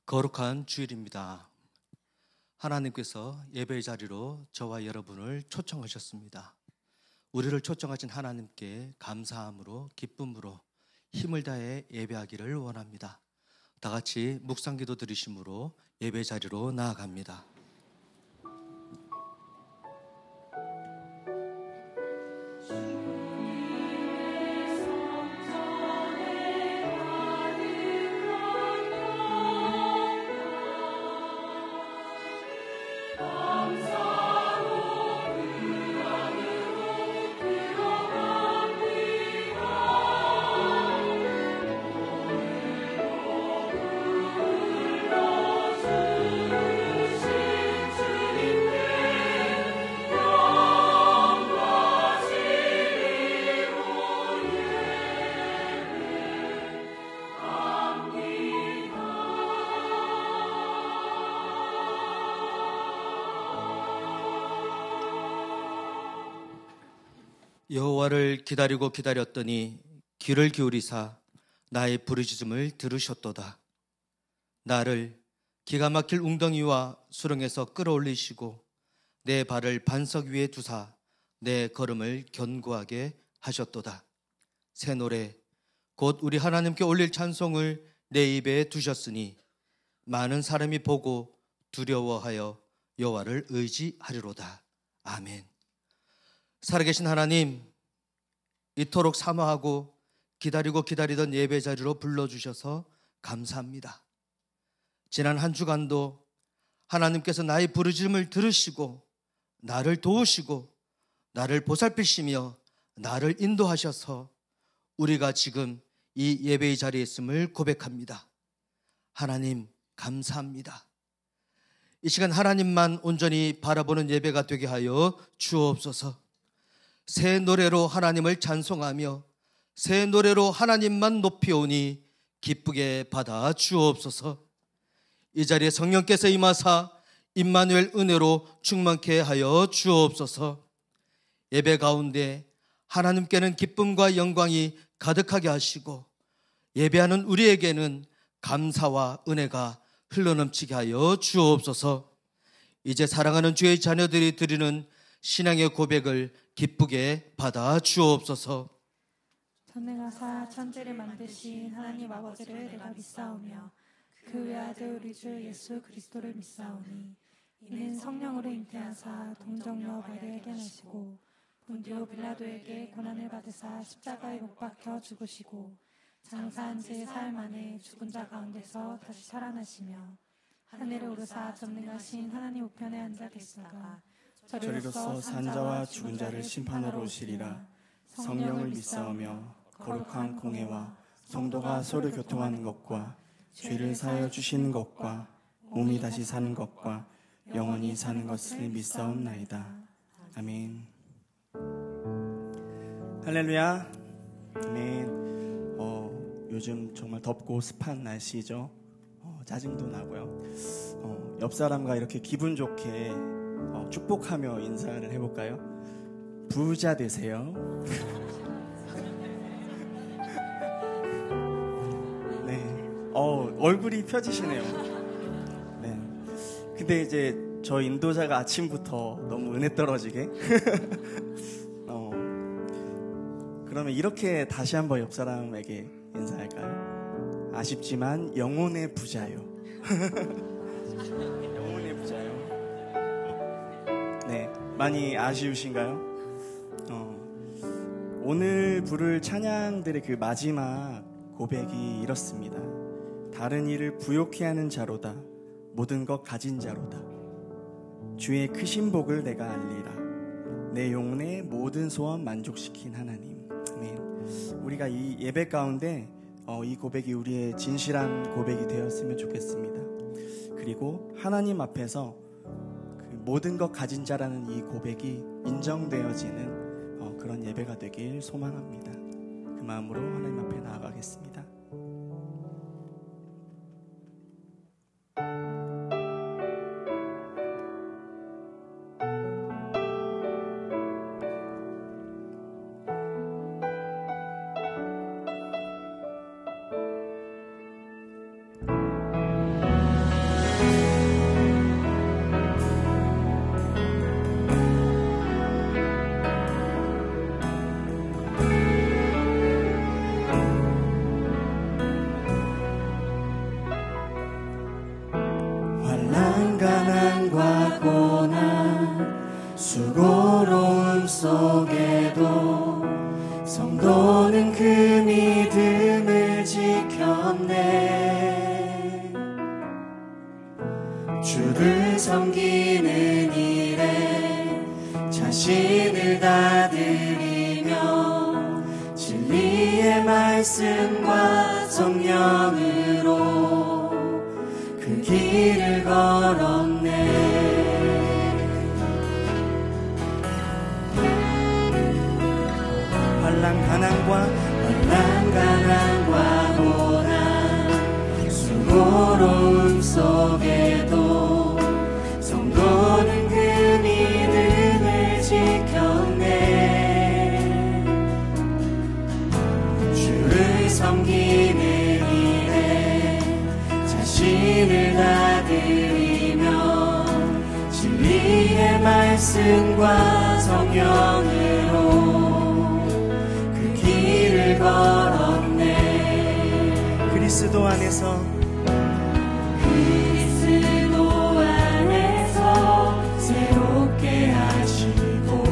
거룩한 주일입니다. 하나님께서 예배의 자리로 저와 여러분을 초청하셨습니다. 우리를 초청하신 하나님께 감사함으로 기쁨으로 힘을 다해 예배하기를 원합니다. 다 같이 묵상기도 드리심으로 예배 자리로 나아갑니다. 여호와를 기다리고 기다렸더니 귀를 기울이사 나의 부르짖음을 들으셨도다. 나를 기가 막힐 웅덩이와 수렁에서 끌어올리시고 내 발을 반석 위에 두사 내 걸음을 견고하게 하셨도다. 새 노래 곧 우리 하나님께 올릴 찬송을 내 입에 두셨으니 많은 사람이 보고 두려워하여 여호와를 의지하리로다. 아멘. 살아계신 하나님, 이토록 사모하고 기다리고 기다리던 예배 자리로 불러주셔서 감사합니다. 지난 한 주간도 하나님께서 나의 부르짖음을 들으시고 나를 도우시고 나를 보살피시며 나를 인도하셔서 우리가 지금 이 예배의 자리에 있음을 고백합니다. 하나님 감사합니다. 이 시간 하나님만 온전히 바라보는 예배가 되게 하여 주옵소서. 새 노래로 하나님을 찬송하며 새 노래로 하나님만 높이오니 기쁘게 받아 주옵소서. 이 자리에 성령께서 임하사 임마누엘 은혜로 충만케 하여 주옵소서. 예배 가운데 하나님께는 기쁨과 영광이 가득하게 하시고 예배하는 우리에게는 감사와 은혜가 흘러넘치게 하여 주옵소서. 이제 사랑하는 주의 자녀들이 드리는 신앙의 고백을 기쁘게 받아 주옵소서. 전능하사 천지를 만드신 하나님 아버지를 내가 믿사오며 그 외아들 우리 주 예수 그리스도를 믿사오니 이는 성령으로 잉태하사 동정녀 마리아에게 나시고 본디오 빌라도에게 고난을 받으사 십자가에 못 박혀 죽으시고 장사한 지 사흘 만에 죽은 자 가운데서 다시 살아나시며 하늘에 오르사 전능하신 하나님 우편에 앉아 계시다가 저리로서 산자와 죽은 자를 심판하러 오시리라. 성령을 믿사오며 거룩한 공회와 성도가 서로 교통하는 것과 죄를 사하여 주시는 것과 몸이 다시 사는 것과 영원히 사는 것을 믿사옵나이다. 아멘. 할렐루야. 아멘. 요즘 정말 덥고 습한 날씨죠. 짜증도 나고요. 옆 사람과 이렇게 기분 좋게 축복하며 인사를 해볼까요? 부자 되세요. 네. 얼굴이 펴지시네요. 네. 근데 이제 저 인도자가 아침부터 너무 은혜 떨어지게. 그러면 이렇게 다시 한번 옆 사람에게 인사할까요? 아쉽지만 영혼의 부자요. 영혼의 부자요. 네, 많이 아쉬우신가요? 오늘 부를 찬양들의 그 마지막 고백이 이렇습니다. 다른 이를 부욕해 하는 자로다. 모든 것 가진 자로다. 주의 크신 복을 내가 알리라. 내 영혼의 모든 소원 만족시킨 하나님. 아멘. 우리가 이 예배 가운데 이 고백이 우리의 진실한 고백이 되었으면 좋겠습니다. 그리고 하나님 앞에서 모든 것 가진 자라는 이 고백이 인정되어지는 그런 예배가 되길 소망합니다. 그 마음으로 하나님 앞에 나아가겠습니다. 수고로움 속에도 성도는 그 믿음을 지켰네. 주를 섬기는 일에 자신을 다 드리며 진리의 말씀과 성령으로 그 길을 걸었네. 환난가난과 고난 수고로움 속에도 성도는 그 믿음을 지켰네. 주를 섬기는 일에 자신을 다 드리며 진리의 말씀과 성령으로 걸었네. 그리스도 안에서 새롭게 하시고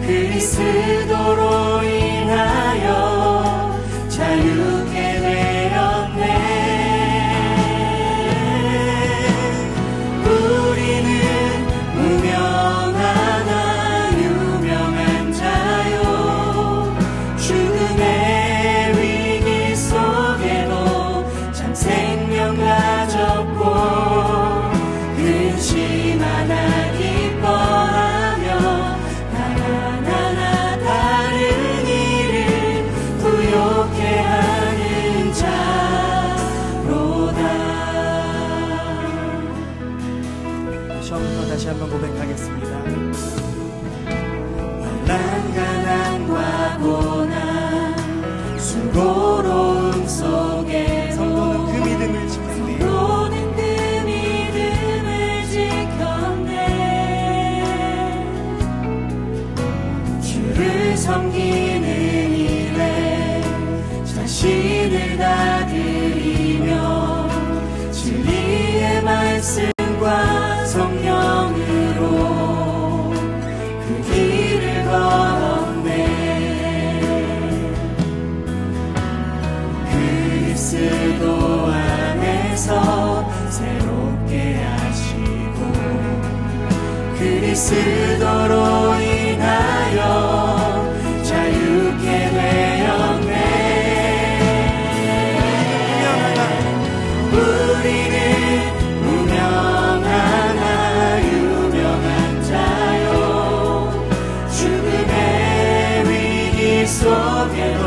그리스도로 인하여 자유케 되었네. 우리는 무명하나 유명한 자요 죽음의 위기 속에도 참 생명 가졌고 근심하나 기뻐하며 하나하나 다른 일을 부욕해 하는 자로다. 처음부터 다시 한번 고백하겠습니다. 환난가난과 고난 수고로움 속에 성도는 그 믿음을 지켰네. 성도는 그 믿음을 지켰네. 주를 섬기는 일에 자신을 다 드리며 진리의 말씀과 성령으로 그 길을 걸었네. 그리스도 안에서 새롭게 하시고 그리스도로 인하여 자유케 되었네. 우리는 무명하나 유명한 자요 죽음의 위기 속에도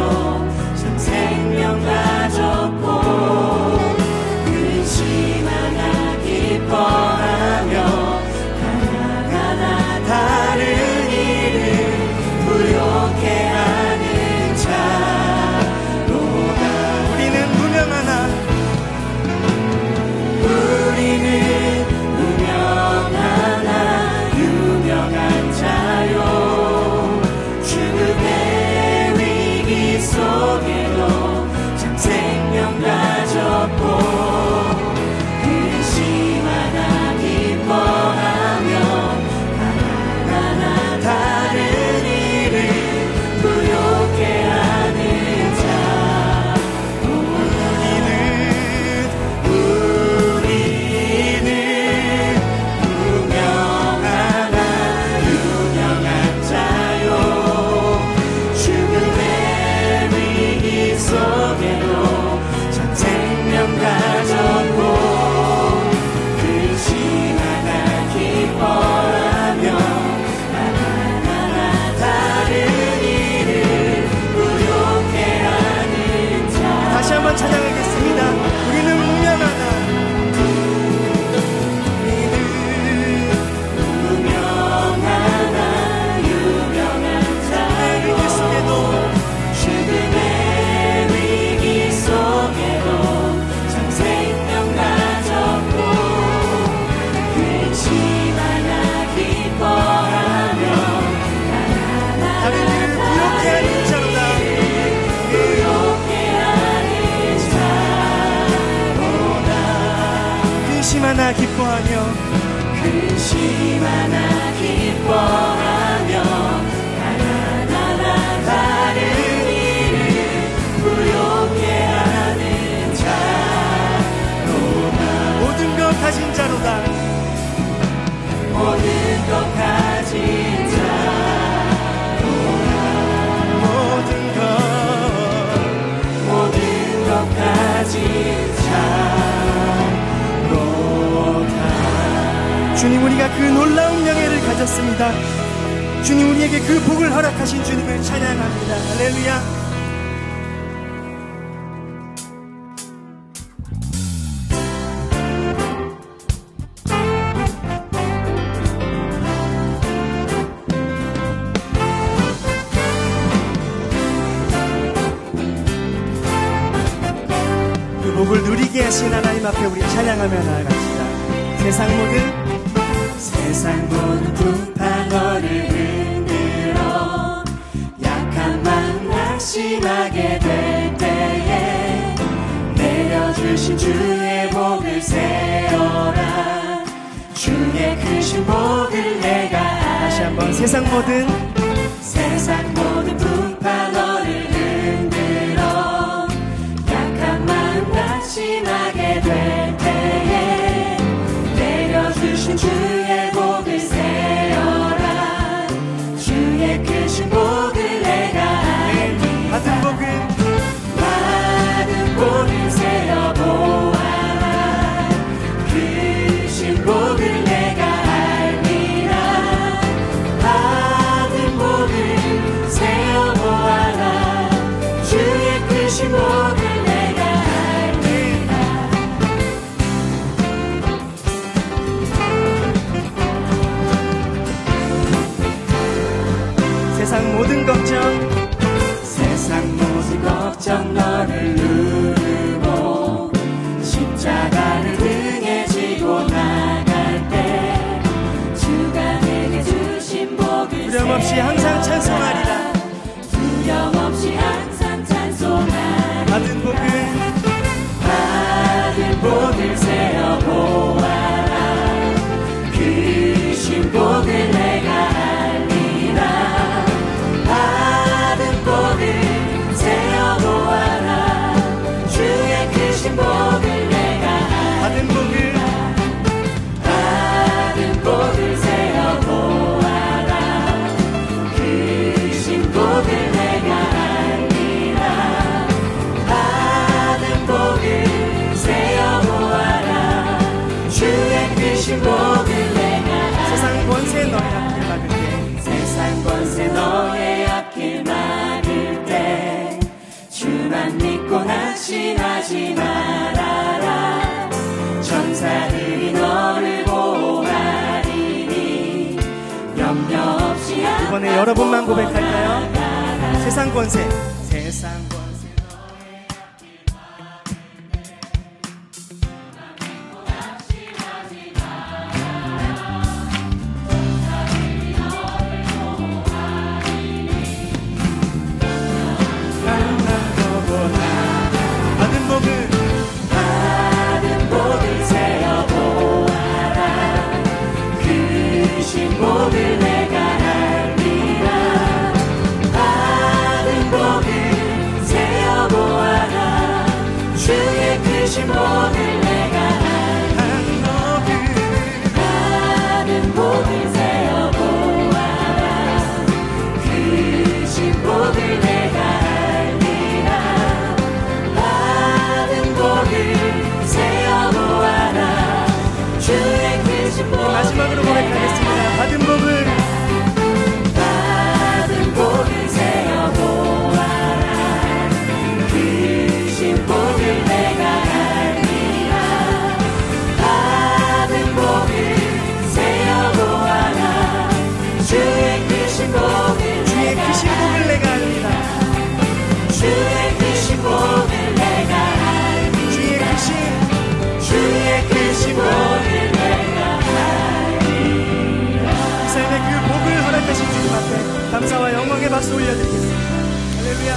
참 생명 가졌고 근심하나 기뻐하며 하나하나 다른 일을 부욕해 하는 자로다. 우리는 무명하나 유명한 자요 죽음의 위기 속에도 참 생명 가졌고 근심하나 기뻐하며 하나하나 다른 일을 부욕해 하는 자. 우리는 무명하나 유명한 자요 죽음의 위기 속에도 참 생명 가졌고 근심하나 기뻐하며 하나하나 다른 일을 부욕해 하는 자. 다시 한번 찬양하겠습니다. 우리는 무명하나 유명한 자요 죽음의 위기 속에도 참 생명 가졌고 근심하나 기뻐하며 다른 일을 부욕해 하는 자로다. 부욕해 하는 자로다. 근심하나 기뻐하며 근심 하나 기뻐하며 하나하나 다른 일을 부욕해 하는 자로다. 모든 것 가진 자로다. 모든 것 가진 자로다. 모든 것 가진 자로다. 주님, 우리가 그 놀라운 명예를 가졌습니다. 주님, 우리에게 그 복을 허락하신 주님을 찬양합니다. 할렐루야. 그 복을 누리게 하신 하나님 앞에 우리 찬양하며 나아갑시다. 세상 모든 분파 너를 흔들어 약한 마음 낙심하게 될 때에 내려주신 주의 복을 세어라. 주의 크신 복을 내가 다시 한번 세상 모든 분파 너를 흔들어 약한 마음 낙심하게 될 때에 내려주신 주의 복을 세어라. 주의 크신 복을 내가 알리. 받은 복을 세어 보아라. 크신 복을 내가 알리라. 받은 복을 세어 보아라. 주의 크신 복을 내가 알리라. 세상 모든 걱정 너를 누르고 십자가를 등에 지고 나갈 때 주가 내게 주신 복을 두려움없이 항상 찬송하리라. 두려움없이 항상 찬송하리라. 받은 복을 세어 보아라. 크신 복을 내가 알리라. 받은 복을 세어 보아라. 주의 크신 복을 내가 알리라. 받은 복을 세어 보아라. 크신 복을 내가 알리라. 받은 복을 세어 보아라. 주의 크신 복을 내가 알리라. 세상 권세 너의 앞길 막을 때 세상 권세 너의 앞길 막을 때 주만 믿고 낙심하지 말아라. 천사들이 너를 보호하리니 염려 없이 이번에 여러분만 고백할까요? 세상 권세 너의 앞길 막을 때 주만 믿고 낙심하지 말아라. 천사들이 너를 보호하리니 받은 복을 세어 보아라. 크신 복을 내가 알리라. 받은 복을 세어 보아라. 주의 크신 복을 내가 알리라. 받은 복을 세어 보아라. 크신 복을 내가 알리라. 받은 복을 세어 보아라. 주의 크신 복을 마지막으로 고백하겠습니다. 받은 복을 세어 보아라. 크신 복을 내가 알리라. 받은 복을 세어 보아라. 주의 크신 복을 내가 알리라. 주의 크신 복을 내가 알리라. 주의 크신 복을 내가 알리라. 이 삶에 그 복을 허락하신 주님 앞에 감사와 영광의 박수 올려드리겠습니다. 할렐루야.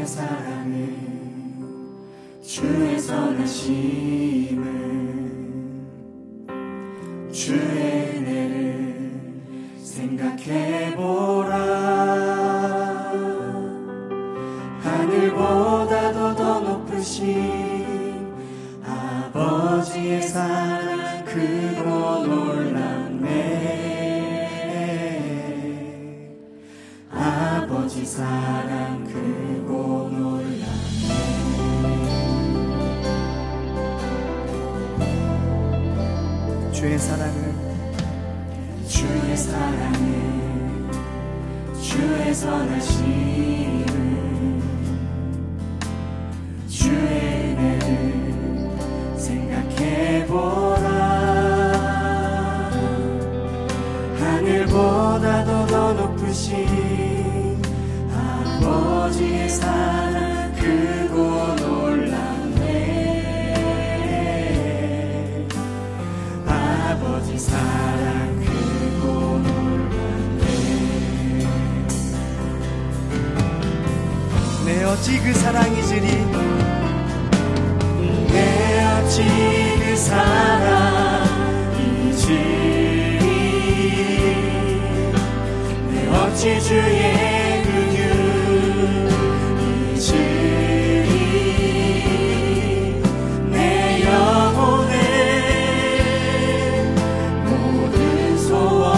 사랑을 주의 선하심을 주의 은혜를 생각해보라. 하늘보다도 더 높으신 아버지의 사랑 크고 놀랍네. 아버지 사랑 크고 놀랍네. 주의 사랑을 주의 선하심을 주의 은혜를 생각해보라. 하늘보다도 더 높으신 아버지의 사랑 크고 놀랍네. 아버지 사랑 크고 놀랍네. 내 어찌 그 사랑이지리, 내 어찌 그 사랑이지리, 내 어찌 주의 근육이지리. 내 영혼의 모든 소원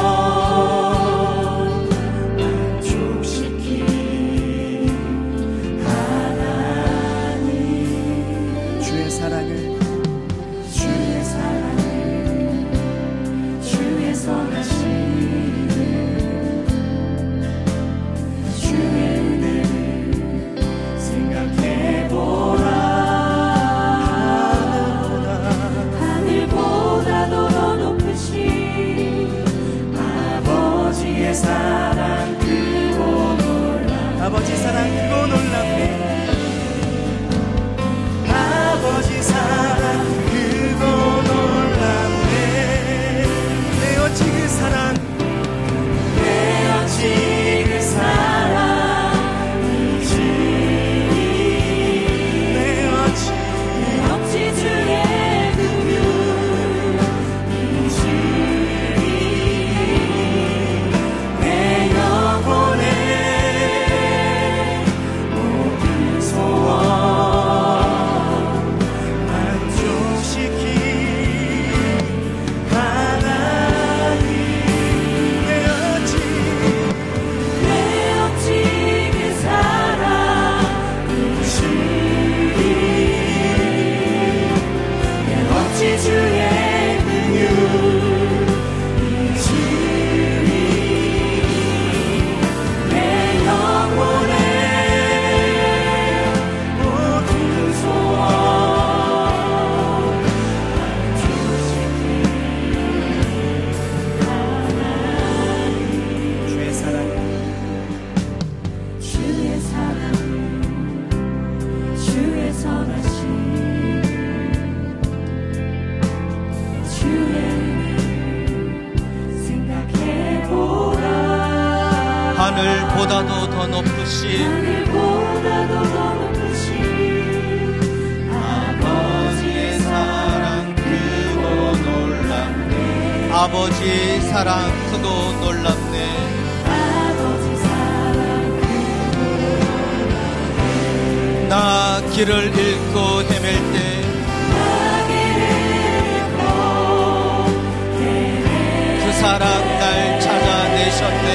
만족시킨 하나님. 주의 사랑을 주의 선하심을 주의 은혜를 생각해보라. 하늘보다도 더 높으신 아버지의 사랑 크고 놀랍네. 아버지 사랑 크고 놀랍네. 아버지 사랑 크고 놀랍네. 내 어찌 그 사랑, 내 어찌 그 사랑이지리, 내 어찌 주의 근육이지리. 내 영혼의 모든 소원 만족시킨 하나님. 내 어찌 그 사랑이지리, 내 어찌 주의 근육이지리. 내 영혼의 모든 소원 만족시킨 하나님. 주의 사랑을 주의 선하심 주의 생각해보라. 하늘보다도 더 높으신 하늘보다도 더 높으신 아버지의 사랑 크고 놀랍네. 아버지 사랑 크고 놀랍네. 아버지 사랑 나 길을 잃고 헤맬 때 그 사랑 날 찾아내셨네.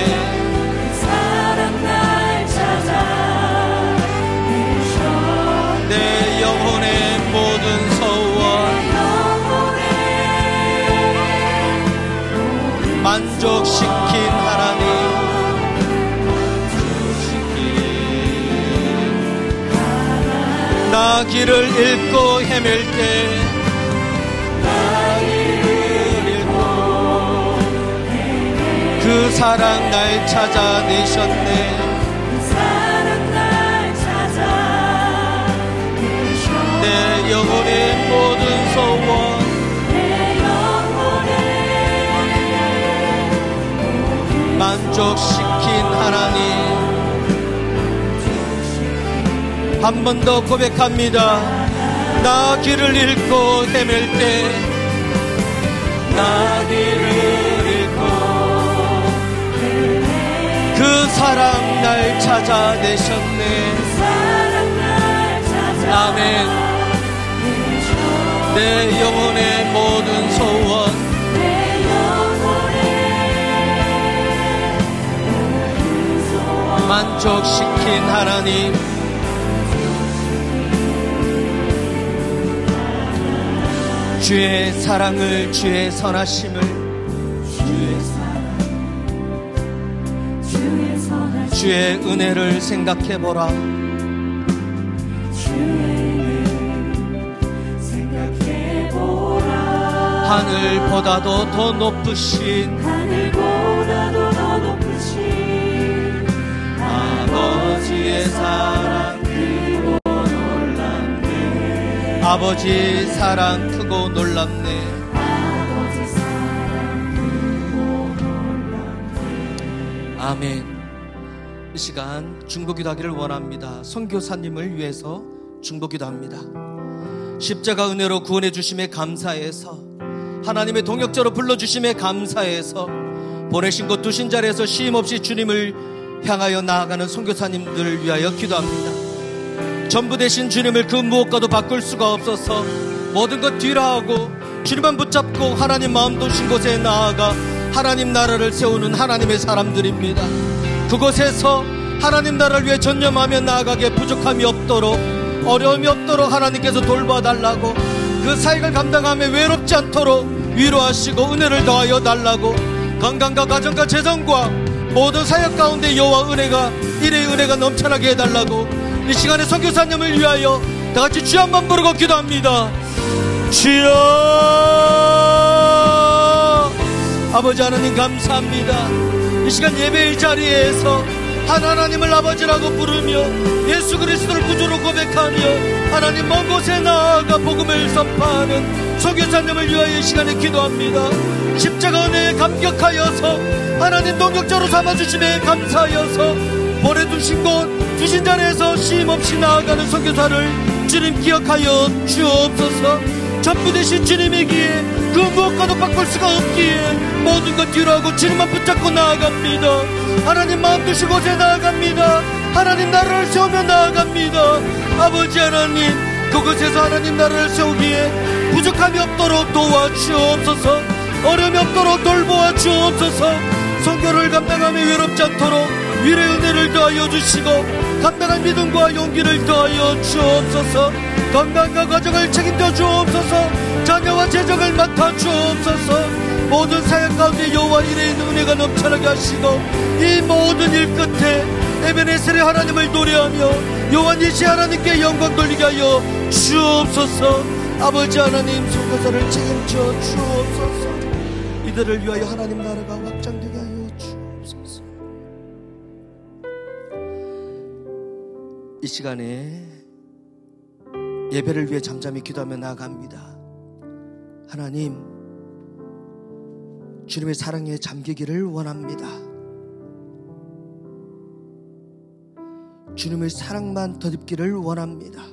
내 영혼의 모든 소원 만족시킨 하나님. 나 길을 잃고 헤맬 때 그 사랑 날 찾아내셨네. 내 영혼의 모든 소원 만족시킨 하나님. 한 번 더 고백합니다. 나 길을 잃고 헤맬 때, 나 길을 잃고 그 사랑 날 찾아내셨네. 아멘. 내 영혼의 모든 소원, 만족시킨 하나님, 주의 사랑을, 주의 선하심을, 주의 은혜를 생각해보라. 하늘보다도 더 높으신 아버지의 사랑 크고 놀랍네. 아버지 사랑 크고 놀랍네. 아멘. 이 시간 중보기도하기를 원합니다. 선교사님을 위해서 중보기도합니다. 십자가 은혜로 구원해 주심에 감사해서, 하나님의 동역자로 불러주심에 감사해서, 보내신 곳 두신 자리에서 쉼없이 주님을 향하여 나아가는 선교사님들을 위하여 기도합니다. 전부 되신 주님을 그 무엇과도 바꿀 수가 없어서 모든 것 뒤로하고 주님만 붙잡고 하나님 마음 도신 곳에 나아가 하나님 나라를 세우는 하나님의 사람들입니다. 그곳에서 하나님 나라를 위해 전념하며 나아가게 부족함이 없도록, 어려움이 없도록 하나님께서 돌봐달라고, 그 사역을 감당하며 외롭지 않도록 위로하시고 은혜를 더하여 달라고, 건강과 가정과 재정과 모든 사역 가운데 여호와 은혜가, 일의 은혜가 넘쳐나게 해달라고, 이 시간에 선교사님을 위하여 다같이 주여 한번 부르고 기도합니다. 주여. 아버지 하나님 감사합니다. 이 시간 예배의 자리에서 하나님을 아버지라고 부르며 예수 그리스도를 구주로 고백하며 하나님 먼 곳에 나아가 복음을 선포하는 선교사님을 위하여 이 시간에 기도합니다. 십자가 은혜에 감격하여서 하나님 동역자로 삼아주심에 감사하여서 보내두신 곳 두신 자리에서 쉼없이 나아가는 선교사를 주님 기억하여 주옵소서. 전부 되신 주님이기에 그 무엇과도 바꿀 수가 없기에 모든 것 뒤로하고 주님만 붙잡고 나아갑니다. 하나님 마음 두신 곳에 나아갑니다. 하나님 나라를 세우며 나아갑니다. 아버지 하나님, 그곳에서 하나님 나라를 세우기에 부족함이 없도록 도와주옵소서. 어려움이 없도록 돌보아 주옵소서. 선교를 감당하며 외롭지 않도록 위로의 은혜를 더하여 주시고 감당할 믿음과 용기를 더하여 주옵소서. 건강과 가정을 책임져 주옵소서. 자녀와 재정을 맡아 주옵소서. 모든 사역 가운데 여호와 일의 은혜가 넘쳐나게 하시고 이 모든 일 끝에 에베네셀의 하나님을 노래하며 여호와 니시 하나님께 영광 돌리게 하여 주옵소서. 아버지 하나님, 선교사를 책임져 주옵소서. 이들을 위하여 하나님 나라가 확장되게 하여 주옵소서. 이 시간에 예배를 위해 잠잠히 기도하며 나아갑니다. 하나님, 주님의 사랑에 잠기기를 원합니다. 주님의 사랑만 덧입기를 원합니다.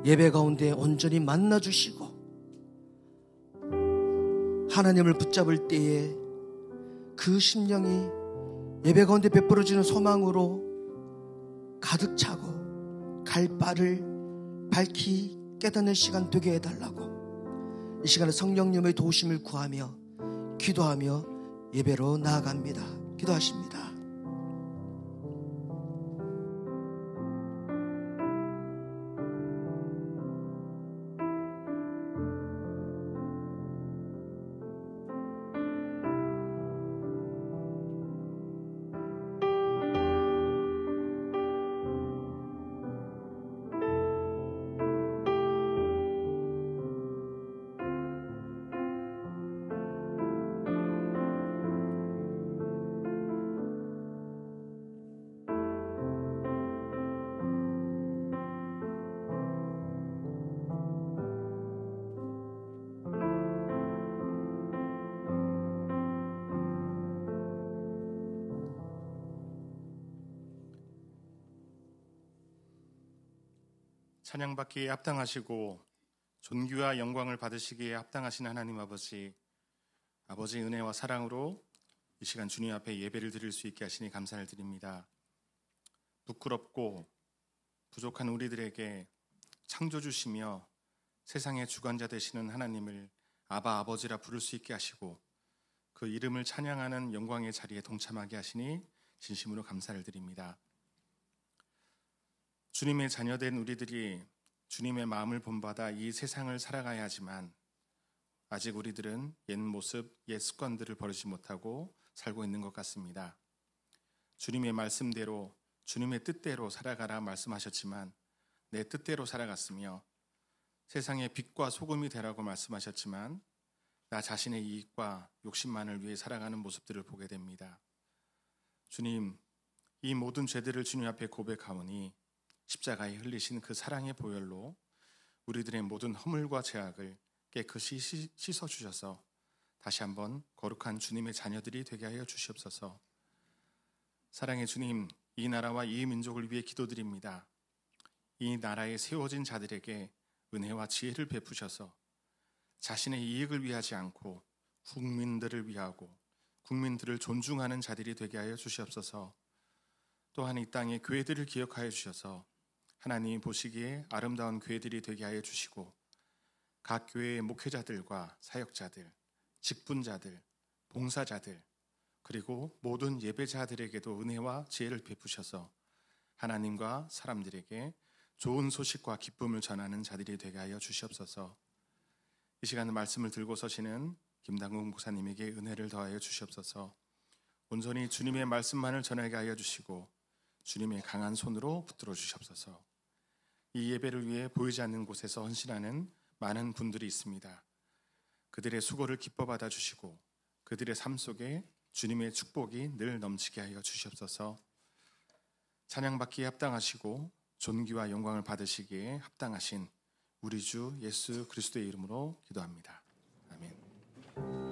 예배 가운데 온전히 만나주시고 하나님을 붙잡을 때에 그 심령이 예배 가운데 베풀어지는 소망으로 가득 차고 갈 바를 밝히 깨닫는 시간 되게 해달라고, 이 시간에 성령님의 도우심을 구하며 기도하며 예배로 나아갑니다. 기도하십니다. 찬양받기에 합당하시고 존귀와 영광을 받으시기에 합당하신 하나님 아버지, 아버지의 은혜와 사랑으로 이 시간 주님 앞에 예배를 드릴 수 있게 하시니 감사를 드립니다. 부끄럽고 부족한 우리들에게 창조주시며 세상의 주관자 되시는 하나님을 아바 아버지라 부를 수 있게 하시고 그 이름을 찬양하는 영광의 자리에 동참하게 하시니 진심으로 감사를 드립니다. 주님의 자녀된 우리들이 주님의 마음을 본받아 이 세상을 살아가야 하지만 아직 우리들은 옛 모습, 옛 습관들을 버리지 못하고 살고 있는 것 같습니다. 주님의 말씀대로, 주님의 뜻대로 살아가라 말씀하셨지만 내 뜻대로 살아갔으며 세상의 빛과 소금이 되라고 말씀하셨지만 나 자신의 이익과 욕심만을 위해 살아가는 모습들을 보게 됩니다. 주님, 이 모든 죄들을 주님 앞에 고백하오니 십자가에 흘리신 그 사랑의 보혈로 우리들의 모든 허물과 죄악을 깨끗이 씻어주셔서 다시 한번 거룩한 주님의 자녀들이 되게 하여 주시옵소서. 사랑의 주님, 이 나라와 이 민족을 위해 기도드립니다. 이 나라에 세워진 자들에게 은혜와 지혜를 베푸셔서 자신의 이익을 위하지 않고 국민들을 위하고 국민들을 존중하는 자들이 되게 하여 주시옵소서. 또한 이 땅의 교회들을 기억하여 주셔서 하나님이 보시기에 아름다운 교회들이 되게 하여 주시고 각 교회의 목회자들과 사역자들, 직분자들, 봉사자들 그리고 모든 예배자들에게도 은혜와 지혜를 베푸셔서 하나님과 사람들에게 좋은 소식과 기쁨을 전하는 자들이 되게 하여 주시옵소서. 이 시간에 말씀을 들고 서시는 김당국 목사님에게 은혜를 더하여 주시옵소서. 온전히 주님의 말씀만을 전하게 하여 주시고 주님의 강한 손으로 붙들어 주시옵소서. 이 예배를 위해 보이지 않는 곳에서 헌신하는 많은 분들이 있습니다. 그들의 수고를 기뻐 받아 주시고 그들의 삶 속에 주님의 축복이 늘 넘치게 하여 주시옵소서. 찬양받기에 합당하시고 존귀와 영광을 받으시기에 합당하신 우리 주 예수 그리스도의 이름으로 기도합니다. 아멘. 주님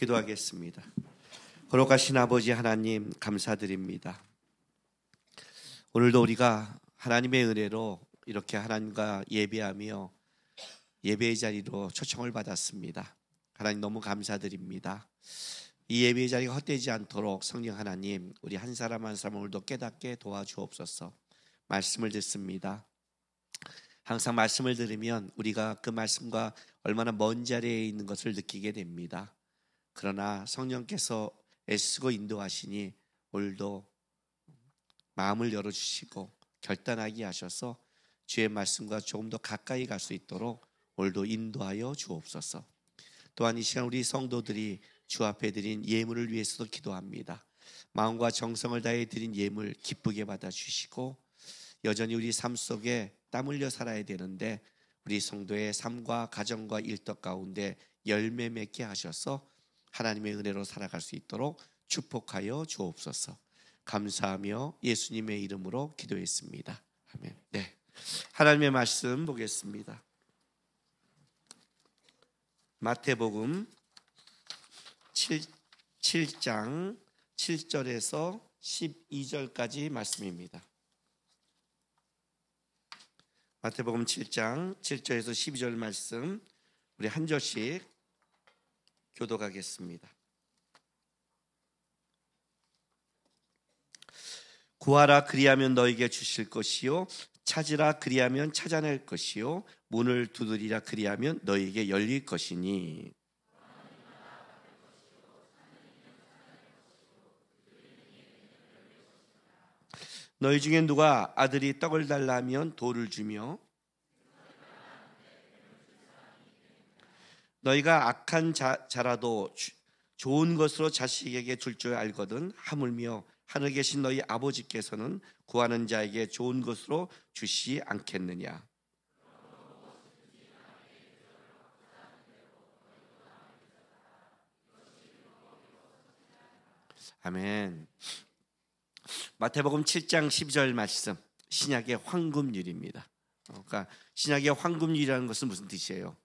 기도하겠습니다. 거룩하신 아버지 하나님, 감사드립니다. 오늘도 우리가 하나님의 은혜로 이렇게 하나님과 예배하며 예배의 자리로 초청을 받았습니다. 하나님 너무 감사드립니다. 이 예배의 자리가 헛되지 않도록 성령 하나님, 우리 한 사람 한 사람 오늘도 깨닫게 도와주옵소서. 말씀을 듣습니다. 항상 말씀을 들으면 우리가 그 말씀과 얼마나 먼 자리에 있는 것을 느끼게 됩니다. 그러나 성령께서 애쓰고 인도하시니 오늘도 마음을 열어주시고 결단하게 하셔서 주의 말씀과 조금 더 가까이 갈 수 있도록 오늘도 인도하여 주옵소서. 또한 이 시간 우리 성도들이 주 앞에 드린 예물을 위해서도 기도합니다. 마음과 정성을 다해 드린 예물 기쁘게 받아주시고 여전히 우리 삶 속에 땀 흘려 살아야 되는데 우리 성도의 삶과 가정과 일터 가운데 열매 맺게 하셔서 하나님의 은혜로 살아갈 수 있도록 축복하여 주옵소서. 감사하며 예수님의 이름으로 기도했습니다. 아멘. 네, 하나님의 말씀 보겠습니다. 마태복음 7장 7절에서 12절까지 말씀입니다. 마태복음 7장 7절에서 12절 말씀 우리 한 절씩 교독하겠습니다. 구하라 그리하면 너에게 주실 것이요 찾으라 그리하면 찾아낼 것이요 문을 두드리라 그리하면 너에게 열릴 것이니 너희 중에 누가 아들이 떡을 달라 하면 돌을 주며 너희가 악한 자라도 좋은 것으로 자식에게 줄 줄 알거든 하물며 하늘에 계신 너희 아버지께서는 구하는 자에게 좋은 것으로 주시지 않겠느냐. 아멘. 마태복음 7장 12절 말씀 신약의 황금률입니다. 그러니까 신약의 황금률이라는 것은 무슨 뜻이에요?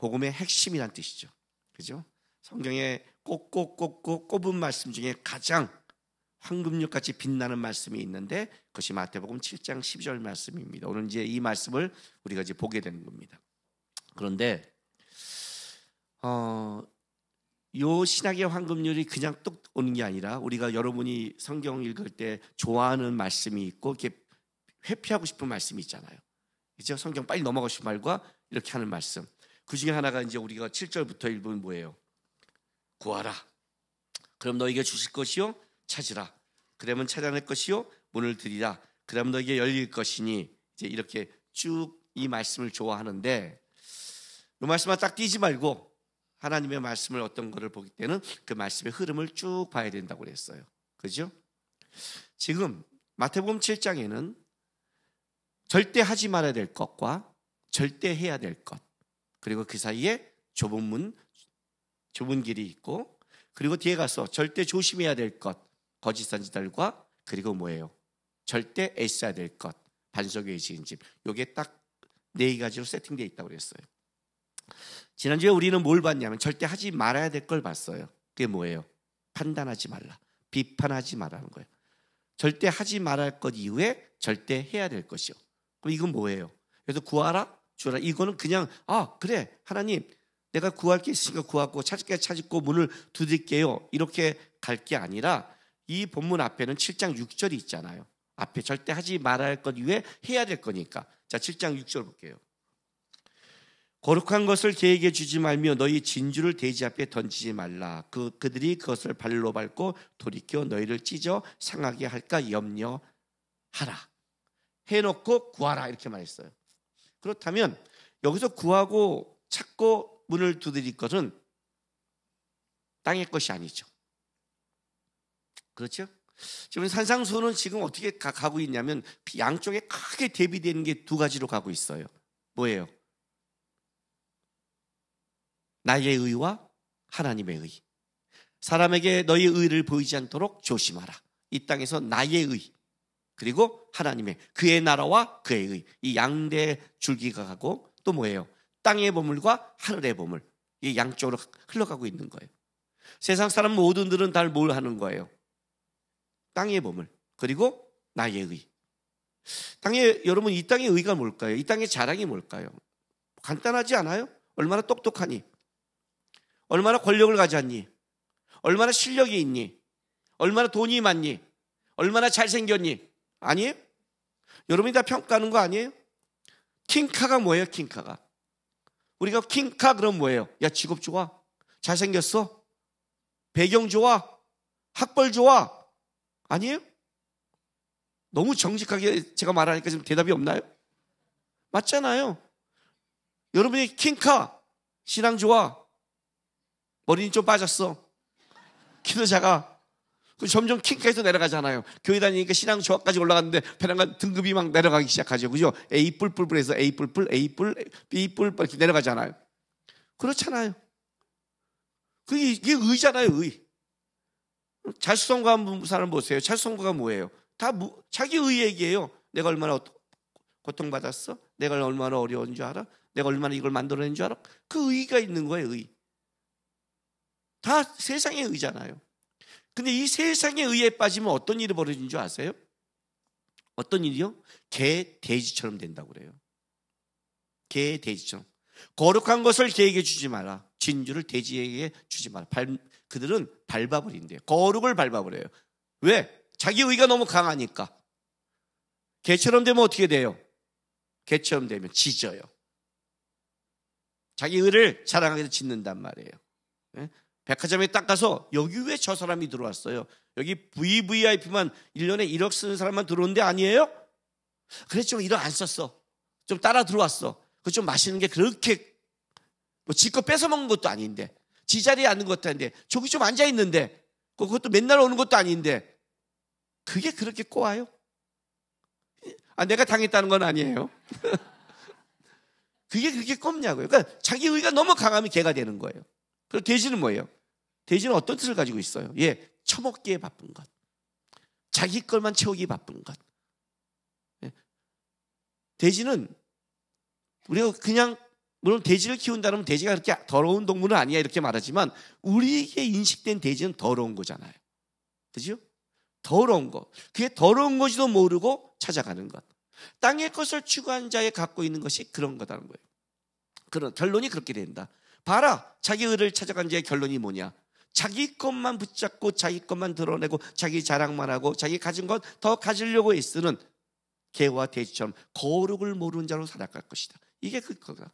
복음의 핵심이란 뜻이죠. 그죠? 성경에 꼭꼭꼭꼭 꼽은 말씀 중에 가장 황금률같이 빛나는 말씀이 있는데 그것이 마태복음 7장 12절 말씀입니다. 오늘 이제 이 말씀을 우리가 이제 보게 되는 겁니다. 그런데 요 신학의 황금률이 그냥 뚝 오는 게 아니라 우리가 여러분이 성경 읽을 때 좋아하는 말씀이 있고 이렇게 회피하고 싶은 말씀이 있잖아요. 그렇죠? 성경 빨리 넘어가고 싶은 말과 이렇게 하는 말씀. 그 중에 하나가 이제 우리가 7절부터 읽으면 뭐예요? 구하라. 그럼 너에게 주실 것이요 찾으라. 그러면 찾아낼 것이요 문을 들이라. 그럼 너에게 열릴 것이니. 이제 이렇게 쭉 이 말씀을 좋아하는데 이 말씀만 딱 띄지 말고 하나님의 말씀을 어떤 거를 보기 때는 그 말씀의 흐름을 쭉 봐야 된다고 그랬어요. 그죠? 지금 마태복음 7장에는 절대 하지 말아야 될 것과 절대 해야 될 것, 그리고 그 사이에 좁은 문, 좁은 길이 있고, 그리고 뒤에 가서 절대 조심해야 될 것, 거짓 선지자들과, 그리고 뭐예요? 절대 애써야 될 것, 반석의 지은 집. 요게 딱 4가지로 세팅되어 있다고 그랬어요. 지난주에 우리는 뭘 봤냐면 절대 하지 말아야 될 걸 봤어요. 그게 뭐예요? 판단하지 말라, 비판하지 말라는 거예요. 절대 하지 말아야 할 것 이후에 절대 해야 될 것이요. 그럼 이건 뭐예요? 그래서 구하라, 주라. 이거는 그냥 그래 하나님 내가 구할 게 있으니까 구하고 찾을 게 찾고 문을 두드릴게요 이렇게 갈 게 아니라 이 본문 앞에는 7장 6절이 있잖아요. 앞에 절대 하지 말아야 할 것 이후에 해야 될 거니까. 자, 7장 6절 볼게요. 거룩한 것을 개에게 주지 말며 너희 진주를 돼지 앞에 던지지 말라. 그들이 그것을 발로 밟고 돌이켜 너희를 찢어 상하게 할까 염려하라. 해놓고 구하라 이렇게 말했어요. 그렇다면 여기서 구하고 찾고 문을 두드릴 것은 땅의 것이 아니죠. 그렇죠? 지금 산상수훈은 지금 어떻게 가고 있냐면 양쪽에 크게 대비되는 게 2가지로 가고 있어요. 뭐예요? 나의 의와 하나님의 의. 사람에게 너의 의를 보이지 않도록 조심하라. 이 땅에서 나의 의 그리고 하나님의, 그의 나라와 그의 의, 이 양대 줄기가 가고, 또 뭐예요? 땅의 보물과 하늘의 보물, 이 양쪽으로 흘러가고 있는 거예요. 세상 사람 모두들은 다 뭘 하는 거예요? 땅의 보물 그리고 나의 의. 여러분 이 땅의 의가 뭘까요? 이 땅의 자랑이 뭘까요? 간단하지 않아요? 얼마나 똑똑하니? 얼마나 권력을 가졌니? 얼마나 실력이 있니? 얼마나 돈이 많니? 얼마나 잘생겼니? 아니에요? 여러분이 다 평가하는 거 아니에요? 킹카가 뭐예요? 킹카가. 우리가 킹카 그럼 뭐예요? 야, 직업 좋아? 잘생겼어? 배경 좋아? 학벌 좋아? 아니에요? 너무 정직하게 제가 말하니까 지금 대답이 없나요? 맞잖아요. 여러분이 킹카, 신앙 좋아? 머리는 좀 빠졌어. 키도 작아. 점점 킹카에서 내려가잖아요. 교회 다니니까 신앙 조합까지 올라갔는데 배낭간 등급이 막 내려가기 시작하죠. 그죠? A 뿔뿔뿔에서 A 뿔뿔, A 뿔, B 뿔 이렇게 내려가잖아요. 그렇잖아요. 이게 의잖아요, 의. 잘수성가한 사람 보세요. 잘수성가가 뭐예요? 다 자기 의 얘기예요. 내가 얼마나 고통받았어? 내가 얼마나 어려운 줄 알아? 내가 얼마나 이걸 만들어낸 줄 알아? 그 의가 있는 거예요, 의. 다 세상의 의잖아요. 근데 이 세상의 의에 빠지면 어떤 일이 벌어지는 줄 아세요? 어떤 일이요? 개, 돼지처럼 된다고 그래요. 개, 돼지처럼. 거룩한 것을 개에게 주지 마라. 진주를 돼지에게 주지 마라. 그들은 밟아버린대요. 거룩을 밟아버려요. 왜? 자기 의가 너무 강하니까. 개처럼 되면 어떻게 돼요? 개처럼 되면 짖어요. 자기 의를 자랑하게 해서 짖는단 말이에요. 백화점에 딱 가서 여기 왜 저 사람이 들어왔어요? 여기 VVIP만 1년에 1억 쓰는 사람만 들어오는데 아니에요? 그래 좀 1억 안 썼어. 좀 따라 들어왔어. 그 좀 맛있는 게 그렇게 뭐 지껏 뺏어 먹는 것도 아닌데, 지 자리에 앉는 것도 아닌데, 저기 좀 앉아 있는데, 그것도 맨날 오는 것도 아닌데, 그게 그렇게 꼬아요? 내가 당했다는 건 아니에요. 그게 그렇게 꼽냐고요. 그러니까 자기 의가 너무 강하면 개가 되는 거예요. 그리고 돼지는 뭐예요? 돼지는 어떤 뜻을 가지고 있어요? 처먹기에 바쁜 것, 자기 것만 채우기 바쁜 것. 돼지는 우리가 그냥, 물론 돼지를 키운다면 돼지가 그렇게 더러운 동물은 아니야 이렇게 말하지만 우리에게 인식된 돼지는 더러운 거잖아요. 그죠? 더러운 것. 그게 더러운 것이도 모르고 찾아가는 것. 땅의 것을 추구한 자에 갖고 있는 것이 그런 거다는 거예요. 그런 결론이 그렇게 된다. 봐라, 자기 의를 찾아간 자의 결론이 뭐냐? 자기 것만 붙잡고 자기 것만 드러내고 자기 자랑만 하고 자기 가진 것 더 가지려고 애쓰는 개와 돼지처럼 거룩을 모르는 자로 살아갈 것이다. 이게 그거다.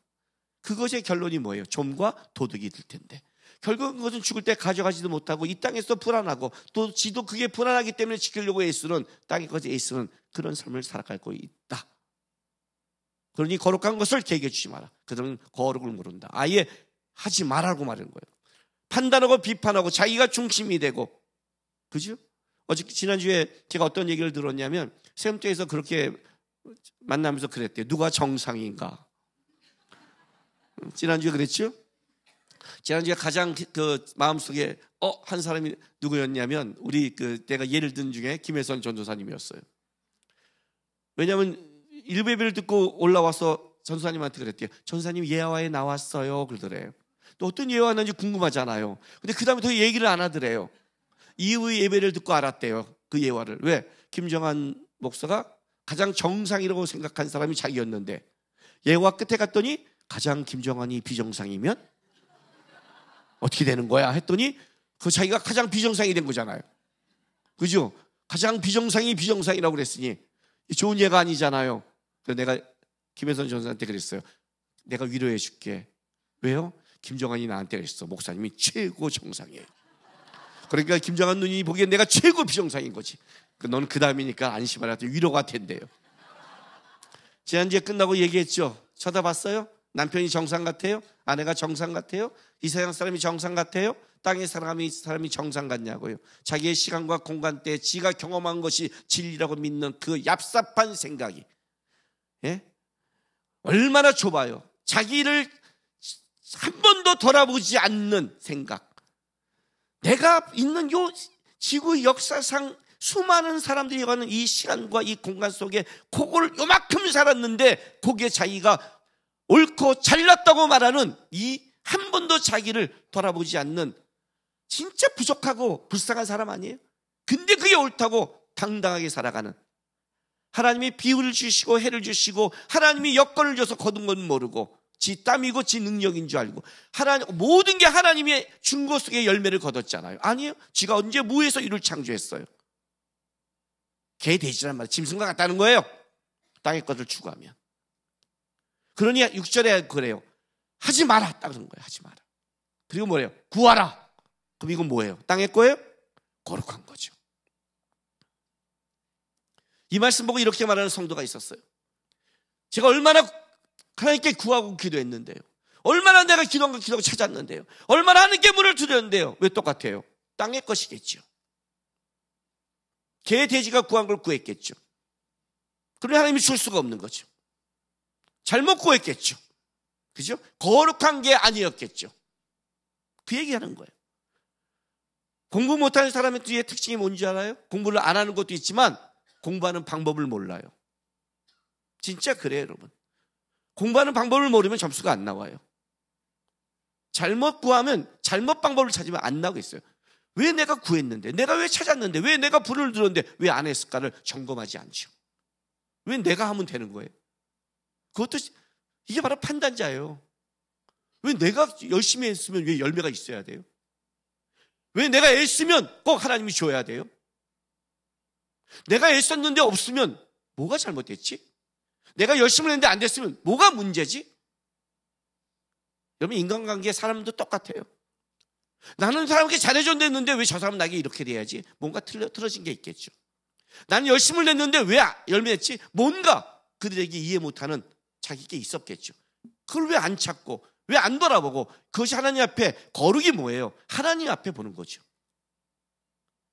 그것의 결론이 뭐예요? 좀과 도둑이 될 텐데, 결국은 그것은 죽을 때 가져가지도 못하고 이 땅에서 불안하고 또 지도 그게 불안하기 때문에 지키려고 애쓰는, 땅의 것에 애쓰는 그런 삶을 살아가고 있다. 그러니 거룩한 것을 계획해 주지 마라. 그들은 거룩을 모른다. 아예 하지 말라고 말하는 거예요. 판단하고 비판하고 자기가 중심이 되고, 그죠? 지난주에 제가 어떤 얘기를 들었냐면 세움교회에서 그렇게 만나면서 그랬대요. 누가 정상인가? 지난주에 그랬죠? 지난주에 가장 그 마음속에 한 사람이 누구였냐면 우리 내가 예를 든 중에 김혜선 전도사님이었어요. 왜냐하면 일부 예배를 듣고 올라와서 전도사님한테 그랬대요. 전도사님 예화에 나왔어요. 그러더래요. 또 어떤 예화가 나는지 궁금하잖아요. 근데 그 다음에 더 얘기를 안 하더래요. 이후의 예배를 듣고 알았대요. 그 예화를. 왜? 김정한 목사가 가장 정상이라고 생각한 사람이 자기였는데 예화 끝에 갔더니 가장 김정한이 비정상이면 어떻게 되는 거야? 했더니 그 자기가 가장 비정상이 된 거잖아요. 그죠? 가장 비정상이 비정상이라고 그랬으니 좋은 예가 아니잖아요. 그래서 내가 김혜선 전사한테 그랬어요. 내가 위로해 줄게. 왜요? 김정한이 나한테 그랬어. 목사님이 최고 정상이에요. 그러니까 김정한 누님이 보기엔 내가 최고 비정상인 거지. 너는 그 다음이니까 안심하라. 위로가 된대요. 지난주에 끝나고 얘기했죠. 쳐다봤어요? 남편이 정상 같아요? 아내가 정상 같아요? 이 세상 사람이 정상 같아요? 땅의 사람이 정상 같냐고요. 자기의 시간과 공간 때 지가 경험한 것이 진리라고 믿는 그 얍삽한 생각이, 예? 얼마나 좁아요. 자기를 한 번도 돌아보지 않는 생각. 내가 있는 요 지구 역사상 수많은 사람들이 가는 이 시간과 이 공간 속에 그걸 요만큼 살았는데 거기에 자기가 옳고 잘났다고 말하는 이 한 번도 자기를 돌아보지 않는 진짜 부족하고 불쌍한 사람 아니에요? 근데 그게 옳다고 당당하게 살아가는, 하나님이 비를 주시고 해를 주시고 하나님이 여건을 줘서 거둔 건 모르고 지 땀이고 지 능력인 줄 알고 모든 게 하나님이 준 것 속에 열매를 거뒀잖아요. 아니에요. 지가 언제 무에서 이를 창조했어요. 개 돼지란 말이에요. 짐승과 같다는 거예요. 땅의 것을 추구하면. 그러니 6절에 그래요. 하지 마라. 딱 그런 거예요. 하지 마라. 그리고 뭐래요? 구하라. 그럼 이건 뭐예요? 땅의 거예요? 거룩한 거죠. 이 말씀 보고 이렇게 말하는 성도가 있었어요. 제가 얼마나 하나님께 구하고 기도했는데요. 얼마나 내가 기도하고 찾았는데요. 얼마나 하나님께 문을 두드렸는데요. 왜 똑같아요? 땅의 것이겠죠. 개, 돼지가 구한 걸 구했겠죠. 그러니 하나님이 줄 수가 없는 거죠. 잘못 구했겠죠. 그죠? 거룩한 게 아니었겠죠. 그 얘기하는 거예요. 공부 못하는 사람의 뒤에 특징이 뭔지 알아요? 공부를 안 하는 것도 있지만 공부하는 방법을 몰라요. 진짜 그래요, 여러분. 공부하는 방법을 모르면 점수가 안 나와요. 잘못 구하면 잘못 방법을 찾으면 안 나오겠어요. 왜 내가 구했는데, 내가 왜 찾았는데, 왜 내가 불을 들었는데 왜 안 했을까를 점검하지 않죠. 왜 내가 하면 되는 거예요? 그것도 이게 바로 판단자예요. 왜 내가 열심히 했으면 왜 열매가 있어야 돼요? 왜 내가 애쓰면 꼭 하나님이 줘야 돼요? 내가 애썼는데 없으면 뭐가 잘못됐지? 내가 열심히 했는데 안 됐으면 뭐가 문제지? 여러분, 인간관계에 사람도 똑같아요. 나는 사람에게 잘해줬는데 왜 저 사람은 나에게 이렇게 돼야지? 뭔가 틀어진 게 있겠죠. 나는 열심을 냈는데 왜 열매 냈지? 뭔가 그들에게 이해 못하는 자기께 있었겠죠. 그걸 왜 안 찾고 왜 안 돌아보고, 그것이 하나님 앞에 거룩이 뭐예요? 하나님 앞에 보는 거죠.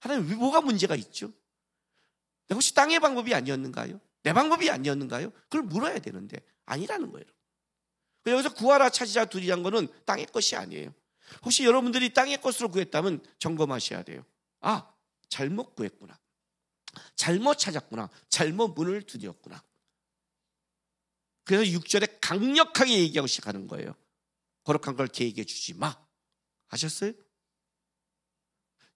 하나님, 뭐가 문제가 있죠? 내가 혹시 땅의 방법이 아니었는가요? 내 방법이 아니었는가요? 그걸 물어야 되는데 아니라는 거예요. 여기서 구하라, 찾으라, 두리란 거는 땅의 것이 아니에요. 혹시 여러분들이 땅의 것으로 구했다면 점검하셔야 돼요. 아, 잘못 구했구나. 잘못 찾았구나. 잘못 문을 두드렸구나. 그래서 6절에 강력하게 얘기하고 시작하는 거예요. 거룩한 걸 계획해 주지 마. 아셨어요?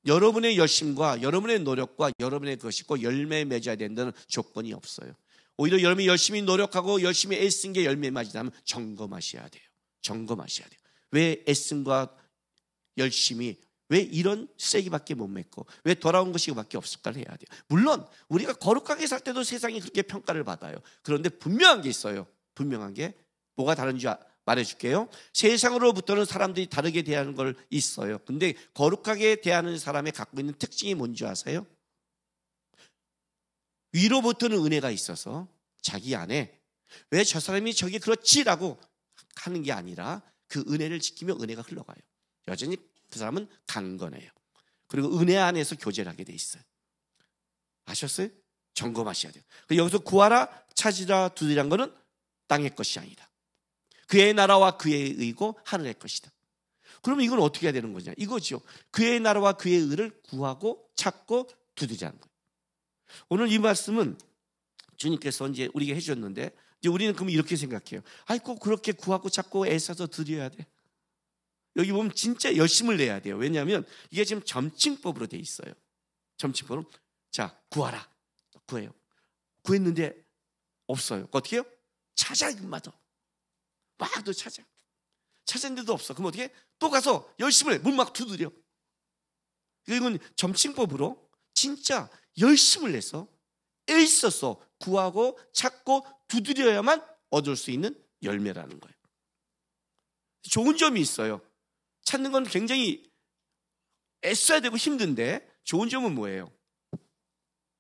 여러분의 열심과 여러분의 노력과 여러분의 것이 꼭 열매 맺어야 된다는 조건이 없어요. 오히려 여러분이 열심히 노력하고 열심히 애쓴 게 열매 맺으려면 점검하셔야 돼요. 점검하셔야 돼요. 왜 애쓴과 열심이 왜 이런 쓰레기밖에 못 맺고 왜 돌아온 것이 이거밖에 없을까를 해야 돼요. 물론 우리가 거룩하게 살 때도 세상이 그렇게 평가를 받아요. 그런데 분명한 게 있어요. 분명한 게 뭐가 다른지 말해줄게요. 세상으로부터는 사람들이 다르게 대하는 걸 있어요. 근데 거룩하게 대하는 사람이 갖고 있는 특징이 뭔지 아세요? 위로부터는 은혜가 있어서 자기 안에 왜 저 사람이 저게 그렇지라고 하는 게 아니라 그 은혜를 지키며 은혜가 흘러가요. 여전히 그 사람은 강건해요. 그리고 은혜 안에서 교제를 하게 돼 있어요. 아셨어요? 점검하셔야 돼요. 여기서 구하라, 찾으라, 두드리란 거는 땅의 것이 아니다. 그의 나라와 그의 의고 하늘의 것이다. 그러면 이건 어떻게 해야 되는 거냐? 이거죠. 그의 나라와 그의 의를 구하고 찾고 두드리자는 거예요. 오늘 이 말씀은 주님께서 이제 우리에게 해주셨는데, 이제 우리는 그럼 이렇게 생각해요. 아이, 꼭 그렇게 구하고 찾고 애써서 드려야 돼. 여기 보면 진짜 열심을 내야 돼요. 왜냐하면 이게 지금 점칭법으로 돼 있어요. 점칭법으로. 자, 구하라. 구해요. 구했는데 없어요. 어떻게 해요? 찾아, 입마다. 막 또 찾아. 찾았는데도 없어. 그럼 어떻게 해? 또 가서 열심을 해. 문 막 두드려. 이건 점칭법으로 진짜 열심을 내서 애써서 구하고 찾고 두드려야만 얻을 수 있는 열매라는 거예요. 좋은 점이 있어요. 찾는 건 굉장히 애써야 되고 힘든데 좋은 점은 뭐예요?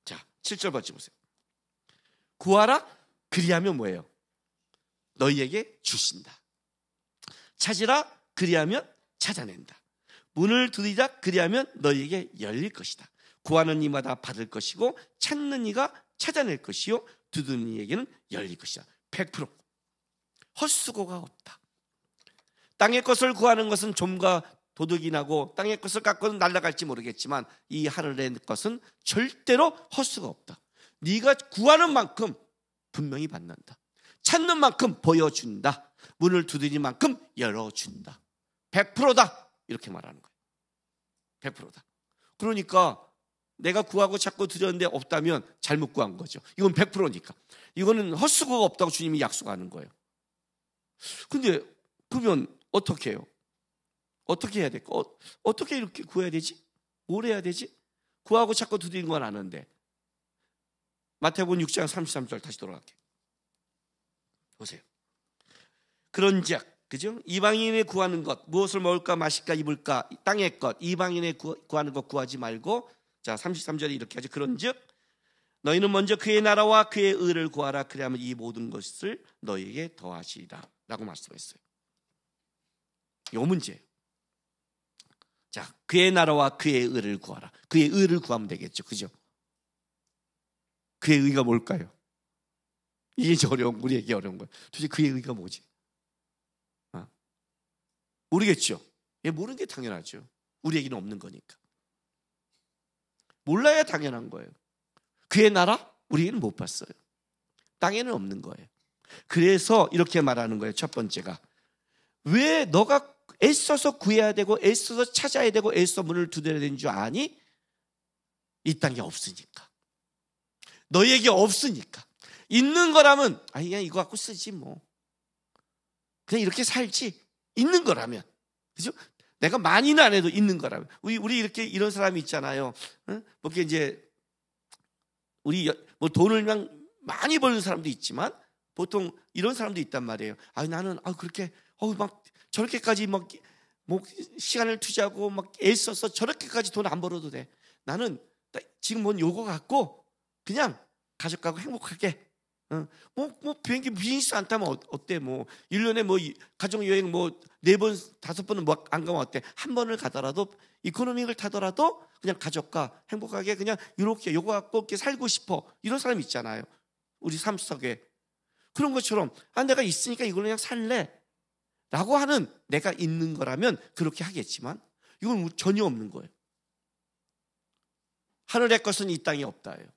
자, 7절 같이 보세요. 구하라, 그리하면 뭐예요? 너희에게 주신다. 찾으라, 그리하면 찾아낸다. 문을 두드리라, 그리하면 너희에게 열릴 것이다. 구하는 이마다 받을 것이고 찾는 이가 찾아낼 것이요 두드리는 이에게는 열릴 것이다. 100% 헛수고가 없다. 땅의 것을 구하는 것은 좀과 도둑이 나고 땅의 것을 갖고는 날아갈지 모르겠지만 이 하늘의 것은 절대로 헛수가 없다. 네가 구하는 만큼 분명히 받는다. 찾는 만큼 보여준다. 문을 두드리는 만큼 열어준다. 100%다. 이렇게 말하는 거예요. 100%다. 그러니까 내가 구하고 찾고 드렸는데 없다면 잘못 구한 거죠. 이건 100%니까. 이거는 헛수고가 없다고 주님이 약속하는 거예요. 근데 그러면 어떻게 해요? 어떻게 해야 될까? 어떻게 이렇게 구해야 되지? 뭘 해야 되지? 구하고 찾고 두드리는 건 아는데. 마태복음 6장 33절 다시 돌아갈게요. 보세요. 그런즉, 그죠? 이방인의 구하는 것, 무엇을 먹을까 마실까 입을까, 땅의 것, 이방인의 구하는 것 구하지 말고, 자 33절에 이렇게 하죠. 그런즉 너희는 먼저 그의 나라와 그의 의를 구하라. 그래야만 이 모든 것을 너희에게 더하시리라 라고 말씀했어요. 요 문제예요. 자, 그의 나라와 그의 의를 구하라. 그의 의를 구하면 되겠죠. 그죠? 그의 의가 뭘까요? 이게 우리에게 어려운 거예요. 도대체 그의 의가 뭐지? 모르겠죠. 모르는 게 당연하죠. 우리에게는 없는 거니까. 몰라야 당연한 거예요. 그의 나라? 우리에게는 못 봤어요. 땅에는 없는 거예요. 그래서 이렇게 말하는 거예요. 첫 번째가 왜 너가 애써서 구해야 되고 애써서 찾아야 되고 애써 문을 두드려야 되는 줄 아니? 이 땅에 없으니까. 너희에게 없으니까. 있는 거라면 그냥 이거 갖고 쓰지 뭐. 그냥 이렇게 살지. 있는 거라면. 그죠? 내가 많이는 안 해도 있는 거라면. 우리 이렇게 이런 사람이 있잖아요. 뭐 이렇게 이제 우리 뭐 돈을 많이 버는 사람도 있지만 보통 이런 사람도 있단 말이에요. 나는 그렇게 막 저렇게까지 막 시간을 투자하고 막 애써서 저렇게까지 돈 안 벌어도 돼. 나는 지금 뭔 요거 갖고 그냥 가족하고 행복하게. 뭐 비행기 비즈니스 안 타면 어때? 뭐 1년에 뭐 가족 여행 뭐 4번 5번은 뭐 안 가면 어때? 한 번을 가더라도 이코노미를 타더라도 그냥 가족과 행복하게 그냥 이렇게 요거 갖고 이렇게 살고 싶어. 이런 사람 있잖아요. 우리 삶 속에. 그런 것처럼 내가 있으니까 이걸로 그냥 살래 라고 하는 내가 있는 거라면 그렇게 하겠지만 이건 전혀 없는 거예요. 하늘의 것은 이 땅에 없다예요.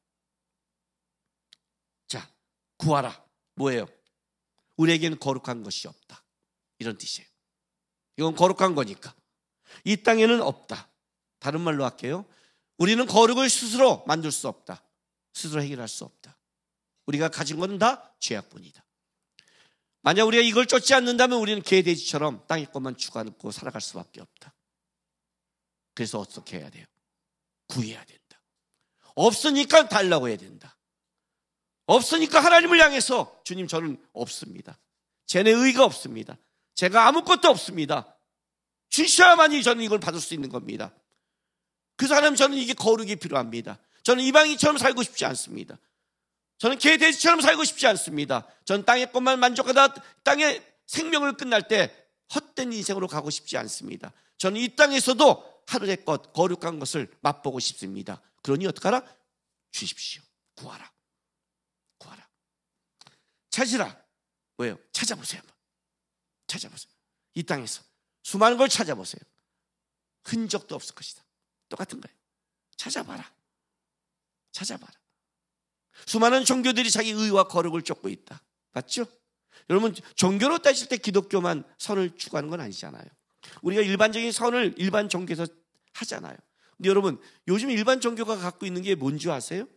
자, 구하라. 뭐예요? 우리에게는 거룩한 것이 없다. 이런 뜻이에요. 이건 거룩한 거니까. 이 땅에는 없다. 다른 말로 할게요. 우리는 거룩을 스스로 만들 수 없다. 스스로 해결할 수 없다. 우리가 가진 건 다 죄악뿐이다. 만약 우리가 이걸 쫓지 않는다면 우리는 개돼지처럼 땅의 것만 추구하고 살아갈 수밖에 없다. 그래서 어떻게 해야 돼요? 구해야 된다. 없으니까 달라고 해야 된다. 없으니까 하나님을 향해서 주님 저는 없습니다. 제 내 의가 없습니다. 제가 아무것도 없습니다. 주셔야만이 저는 이걸 받을 수 있는 겁니다. 그래서 하나님 저는 이게 거룩이 필요합니다. 저는 이방인처럼 살고 싶지 않습니다. 저는 개돼지처럼 살고 싶지 않습니다. 저는 땅의 것만 만족하다 땅의 생명을 끝날 때 헛된 인생으로 가고 싶지 않습니다. 저는 이 땅에서도 하늘의 것, 거룩한 것을 맛보고 싶습니다. 그러니 어떡하라? 주십시오. 구하라. 구하라. 찾으라. 왜요? 찾아보세요. 찾아보세요. 이 땅에서 수많은 걸 찾아보세요. 흔적도 없을 것이다. 똑같은 거예요. 찾아봐라. 찾아봐라. 수많은 종교들이 자기 의와 거룩을 쫓고 있다. 맞죠? 여러분, 종교로 따질 때 기독교만 선을 추구하는 건 아니잖아요. 우리가 일반적인 선을 일반 종교에서 하잖아요. 근데 여러분, 요즘 일반 종교가 갖고 있는 게 뭔지 아세요?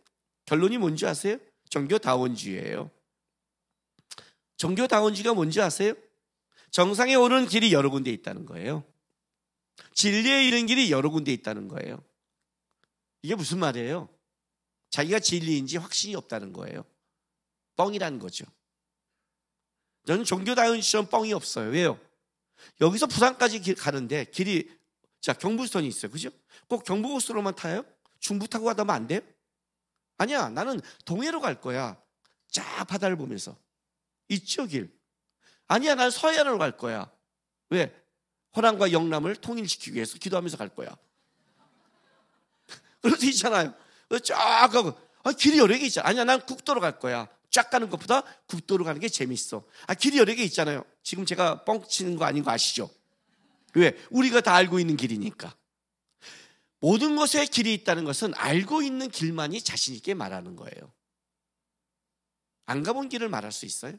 결론이 뭔지 아세요? 종교다원주의예요. 종교다원주의가 뭔지 아세요? 정상에 오르는 길이 여러 군데 있다는 거예요. 진리에 이르는 길이 여러 군데 있다는 거예요. 이게 무슨 말이에요? 자기가 진리인지 확신이 없다는 거예요. 뻥이라는 거죠. 저는 종교다원주의처럼 뻥이 없어요. 왜요? 여기서 부산까지 가는데 길이, 자, 경부선이 있어요. 그죠? 꼭 경부고속도로만 타요? 중부 타고 가다 하면 안 돼요? 아니야, 나는 동해로 갈 거야. 쫙 바다를 보면서. 있죠, 길. 아니야, 난 서해안으로 갈 거야. 왜? 호남과 영남을 통일시키기 위해서 기도하면서 갈 거야. 그럴 수 있잖아요. 쫙 가고, 길이 여러 개 있잖아. 아니야, 난 국도로 갈 거야. 쫙 가는 것보다 국도로 가는 게 재밌어. 길이 여러 개 있잖아요. 지금 제가 뻥치는 거 아닌 거 아시죠? 왜? 우리가 다 알고 있는 길이니까. 모든 것에 길이 있다는 것은 알고 있는 길만이 자신 있게 말하는 거예요. 안 가본 길을 말할 수 있어요?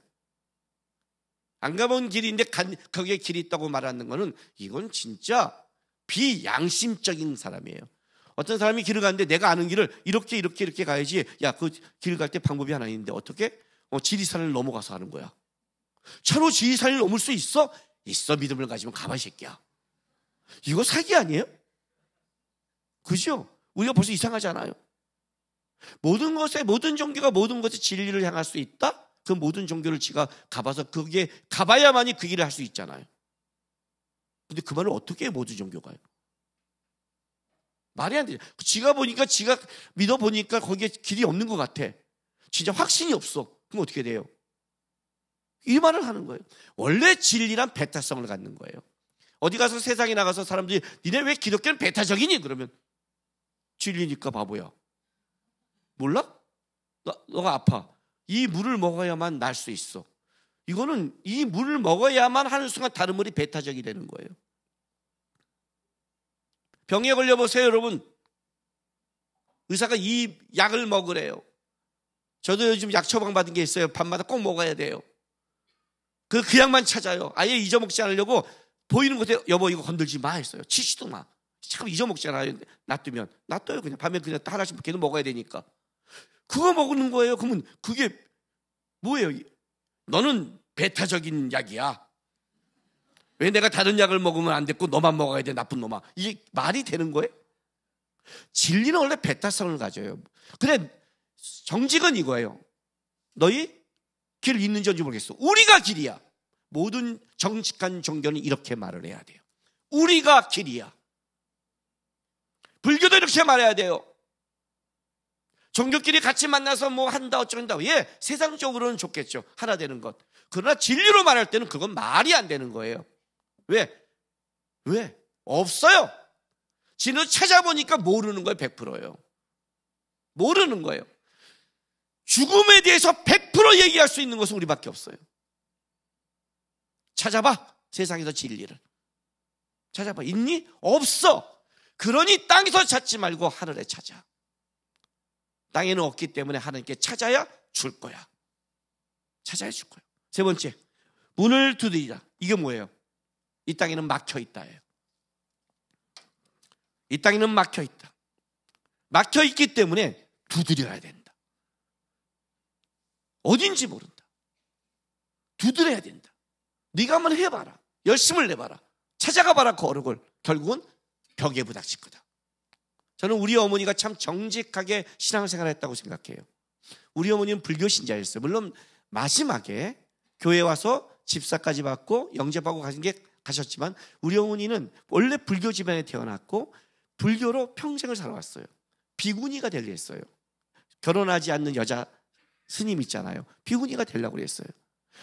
안 가본 길인데 거기에 길이 있다고 말하는 거는 이건 진짜 비양심적인 사람이에요. 어떤 사람이 길을 가는데 내가 아는 길을 이렇게 가야지. 야, 그 길 갈 때 방법이 하나 있는데 어떻게? 지리산을 넘어가서 가는 거야. 차로 지리산을 넘을 수 있어? 있어. 믿음을 가지면 가봐, 이 새끼야. 이거 사기 아니에요? 그죠? 우리가 벌써 이상하지 않아요? 모든 것에, 모든 종교가 모든 것에 진리를 향할 수 있다? 그 모든 종교를 지가 가봐서 거기에 가봐야만이 그 길을 할 수 있잖아요. 근데 그 말을 어떻게 해, 모든 종교가요? 말이 안 되죠. 지가 보니까, 지가 믿어보니까 거기에 길이 없는 것 같아. 진짜 확신이 없어. 그럼 어떻게 돼요? 이 말을 하는 거예요. 원래 진리란 배타성을 갖는 거예요. 어디 가서 세상에 나가서 사람들이 니네 왜 기독교는 배타적이니? 그러면 진리니까 바보야. 몰라? 너가 아파. 이 물을 먹어야만 날 수 있어. 이거는 이 물을 먹어야만 하는 순간 다른 물이 배타적이 되는 거예요. 병에 걸려보세요, 여러분. 의사가 이 약을 먹으래요. 저도 요즘 약 처방 받은 게 있어요. 밤마다 꼭 먹어야 돼요. 그 약만 찾아요. 아예 잊어먹지 않으려고 보이는 곳에 여보 이거 건들지 마 했어요. 치지도 마. 참 잊어먹잖아요. 놔둬요. 그냥 밤에 그냥 하나씩 계속 먹어야 되니까. 그거 먹는 거예요. 그러면 그게 뭐예요? 너는 배타적인 약이야. 왜 내가 다른 약을 먹으면 안 됐고 너만 먹어야 돼, 나쁜 놈아. 이게 말이 되는 거예요? 진리는 원래 배타성을 가져요. 근데 정직은 이거예요. 너희 길 있는지 없는지 모르겠어. 우리가 길이야. 모든 정직한 종교는 이렇게 말을 해야 돼요. 우리가 길이야. 불교도 이렇게 말해야 돼요. 종교끼리 같이 만나서 뭐 한다 어쩐다. 예, 세상적으로는 좋겠죠. 하나 되는 것. 그러나 진리로 말할 때는 그건 말이 안 되는 거예요. 왜? 없어요. 진리를 찾아보니까 모르는 거예요. 100%예요. 모르는 거예요. 죽음에 대해서 100% 얘기할 수 있는 것은 우리밖에 없어요. 찾아봐. 세상에서 진리를. 찾아봐. 있니? 없어. 그러니 땅에서 찾지 말고 하늘에 찾아. 땅에는 없기 때문에 하나님께 찾아야 줄 거야. 찾아야 줄 거야. 세 번째, 문을 두드리라. 이게 뭐예요? 이 땅에는 막혀 있다예요. 이 땅에는 막혀 있다. 막혀 있기 때문에 두드려야 된다. 어딘지 모른다. 두드려야 된다. 네가 한번 해봐라. 열심을 내봐라. 찾아가 봐라. 거룩을. 결국은 벽에 부닥칠 거다. 저는 우리 어머니가 참 정직하게 신앙생활을 했다고 생각해요. 우리 어머니는 불교 신자였어요. 물론 마지막에 교회 와서 집사까지 받고 영접하고 가셨지만 우리 어머니는 원래 불교 집안에 태어났고 불교로 평생을 살아왔어요. 비구니가 되려 했어요. 결혼하지 않는 여자 스님 있잖아요. 비구니가 되려고 그랬어요.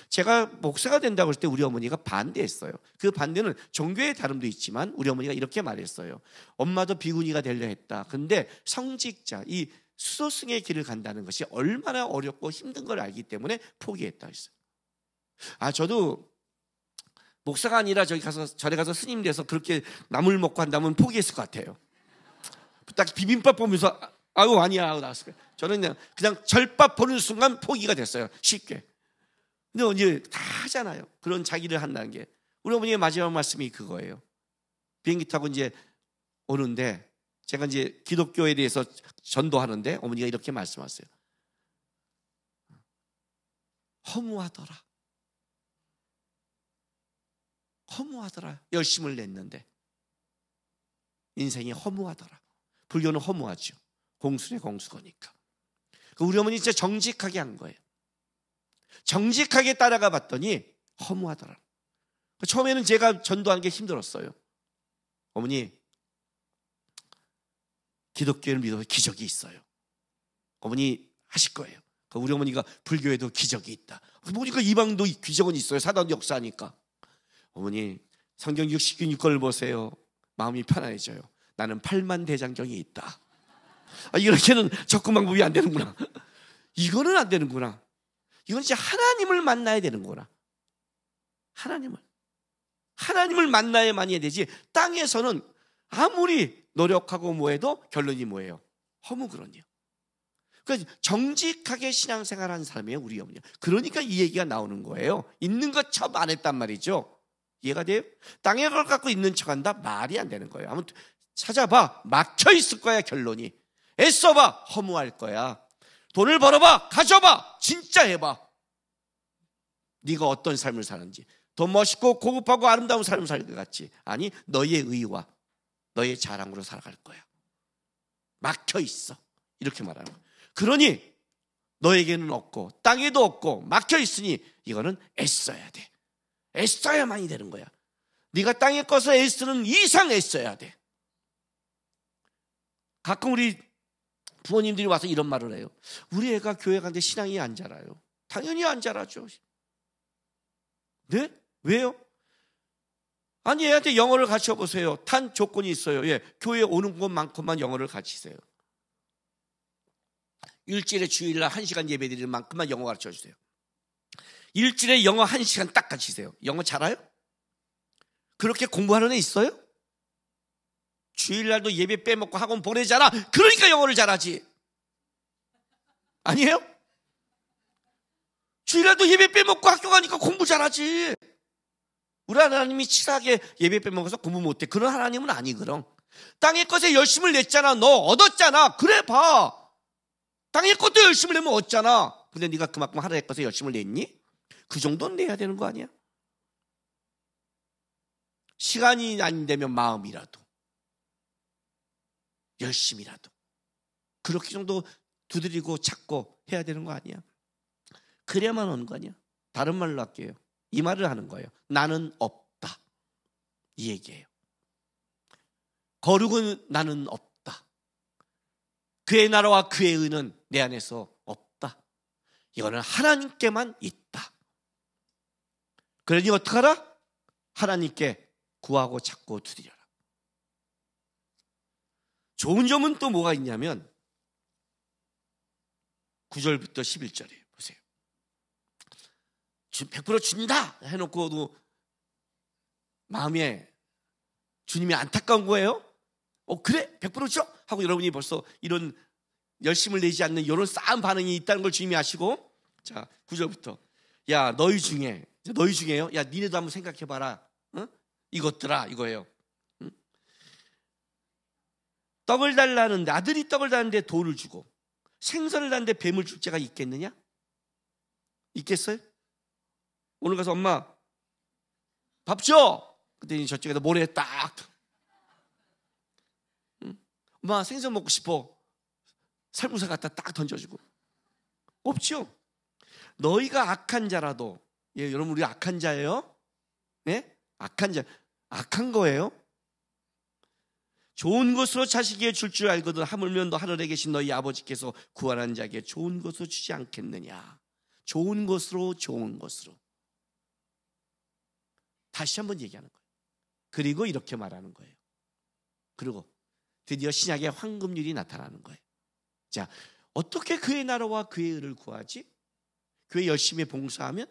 제가 목사가 된다고 할 때 우리 어머니가 반대했어요. 그 반대는 종교의 다름도 있지만 우리 어머니가 이렇게 말했어요. 엄마도 비구니가 되려 했다. 근데 성직자, 이 수도승의 길을 간다는 것이 얼마나 어렵고 힘든 걸 알기 때문에 포기했다 했어요. 저도 목사가 아니라 절에 가서 스님 돼서 그렇게 나물 먹고 한다면 포기했을 것 같아요. 딱 비빔밥 보면서 아유 아니야 하고 나왔을 거예요. 저는 그냥 절밥 보는 순간 포기가 됐어요. 쉽게. 근데 이제 다 하잖아요. 그런 자기를 한다는 게. 우리 어머니의 마지막 말씀이 그거예요. 비행기 타고 이제 오는데 제가 이제 기독교에 대해서 전도하는데 어머니가 이렇게 말씀하세요. 허무하더라. 허무하더라. 열심을 냈는데 인생이 허무하더라. 불교는 허무하죠. 공수의 공수거니까. 우리 어머니 진짜 정직하게 한 거예요. 정직하게 따라가 봤더니 허무하더라. 처음에는 제가 전도하는 게 힘들었어요. 어머니, 기독교를 믿어서 기적이 있어요. 어머니 하실 거예요. 우리 어머니가 불교에도 기적이 있다. 보니까 이방도 기적은 있어요. 사단 역사니까. 어머니, 성경 66권을 보세요. 마음이 편안해져요. 나는 8만 대장경이 있다. 이렇게는 접근 방법이 안 되는구나. 이거는 안 되는구나. 이건 진짜 하나님을 만나야 되는구나. 하나님을 만나야만 해야 되지. 땅에서는 아무리 노력하고 뭐해도 결론이 뭐예요? 허무그러니요. 그러니까 정직하게 신앙생활하는 사람이에요, 우리 어머니. 그러니까 이 얘기가 나오는 거예요. 있는 것 첩 안 했단 말이죠. 이해가 돼요? 땅에 걸 갖고 있는 척한다? 말이 안 되는 거예요. 아무튼 찾아봐. 막혀 있을 거야, 결론이. 애써봐. 허무할 거야. 돈을 벌어봐. 가져봐. 진짜 해봐. 네가 어떤 삶을 사는지. 더 멋있고 고급하고 아름다운 삶을 살 것 같지? 아니, 너의 의와 너의 자랑으로 살아갈 거야. 막혀 있어. 이렇게 말하는 거야. 그러니 너에게는 없고 땅에도 없고 막혀 있으니 이거는 애써야 돼. 애써야만이 되는 거야. 네가 땅에 꺼서 애쓰는 이상 애써야 돼. 가끔 우리 부모님들이 와서 이런 말을 해요. 우리 애가 교회 가는데 신앙이 안 자라요. 당연히 안 자라죠. 네? 왜요? 아니, 애한테 영어를 가르쳐 보세요. 단 조건이 있어요. 예, 교회 오는 것만큼만 영어를 가르치세요. 일주일에 주일날 1시간 예배 드리는 만큼만 영어 가르쳐 주세요. 일주일에 영어 1시간 딱 가르치세요. 영어 잘해요? 그렇게 공부하는 애 있어요? 주일날도 예배 빼먹고 학원 보내잖아. 그러니까 영어를 잘하지. 아니에요? 주일날도 예배 빼먹고 학교 가니까 공부 잘하지. 우리 하나님이 치사하게 예배 빼먹어서 공부 못해. 그런 하나님은 아니거든. 땅의 것에 열심을 냈잖아. 너 얻었잖아. 그래 봐. 땅의 것도 열심을 내면 얻잖아. 근데 네가 그만큼 하나의 것에 열심을 냈니? 그 정도는 내야 되는 거 아니야? 시간이 안 되면 마음이라도, 열심이라도 그렇게 정도 두드리고 찾고 해야 되는 거 아니야? 그래야만 오는 거 아니야? 다른 말로 할게요. 이 말을 하는 거예요. 나는 없다. 이 얘기예요. 거룩은 나는 없다. 그의 나라와 그의 의는 내 안에서 없다. 이거는 하나님께만 있다. 그러니 어떡하라? 하나님께 구하고 찾고 두드려라. 좋은 점은 또 뭐가 있냐면 9절부터 11절이에요. 보세요. 100% 준다 해놓고도 마음에 주님이 안타까운 거예요. 그래? 100% 줘? 하고 여러분이 벌써 이런 열심을 내지 않는 이런 싸한 반응이 있다는 걸 주님이 아시고, 자 9절부터 야 너희 중에요. 야 니네도 한번 생각해봐라. 응? 이것들아 이거예요. 응? 떡을 달라는데, 아들이 떡을 달라는데 돌을 주고 생선을 달라는데 뱀을 줄 자가 있겠느냐? 있겠어요? 오늘 가서 엄마 밥 줘. 그랬더니 저쪽에다 모래 딱 엄마 생선 먹고 싶어. 살무사 갖다 딱 던져주고. 없죠. 너희가 악한 자라도, 예, 여러분 우리 악한 자예요? 네? 악한 자, 악한 거예요. 좋은 것으로 자식에게 줄 줄 알거든 하물며 너 하늘에 계신 너희 아버지께서 구원한 자에게 좋은 것으로 주지 않겠느냐. 좋은 것으로, 좋은 것으로. 다시 한번 얘기하는 거예요. 그리고 이렇게 말하는 거예요. 그리고 드디어 신약의 황금률이 나타나는 거예요. 자, 어떻게 그의 나라와 그의 의를 구하지? 교회 열심히 봉사하면?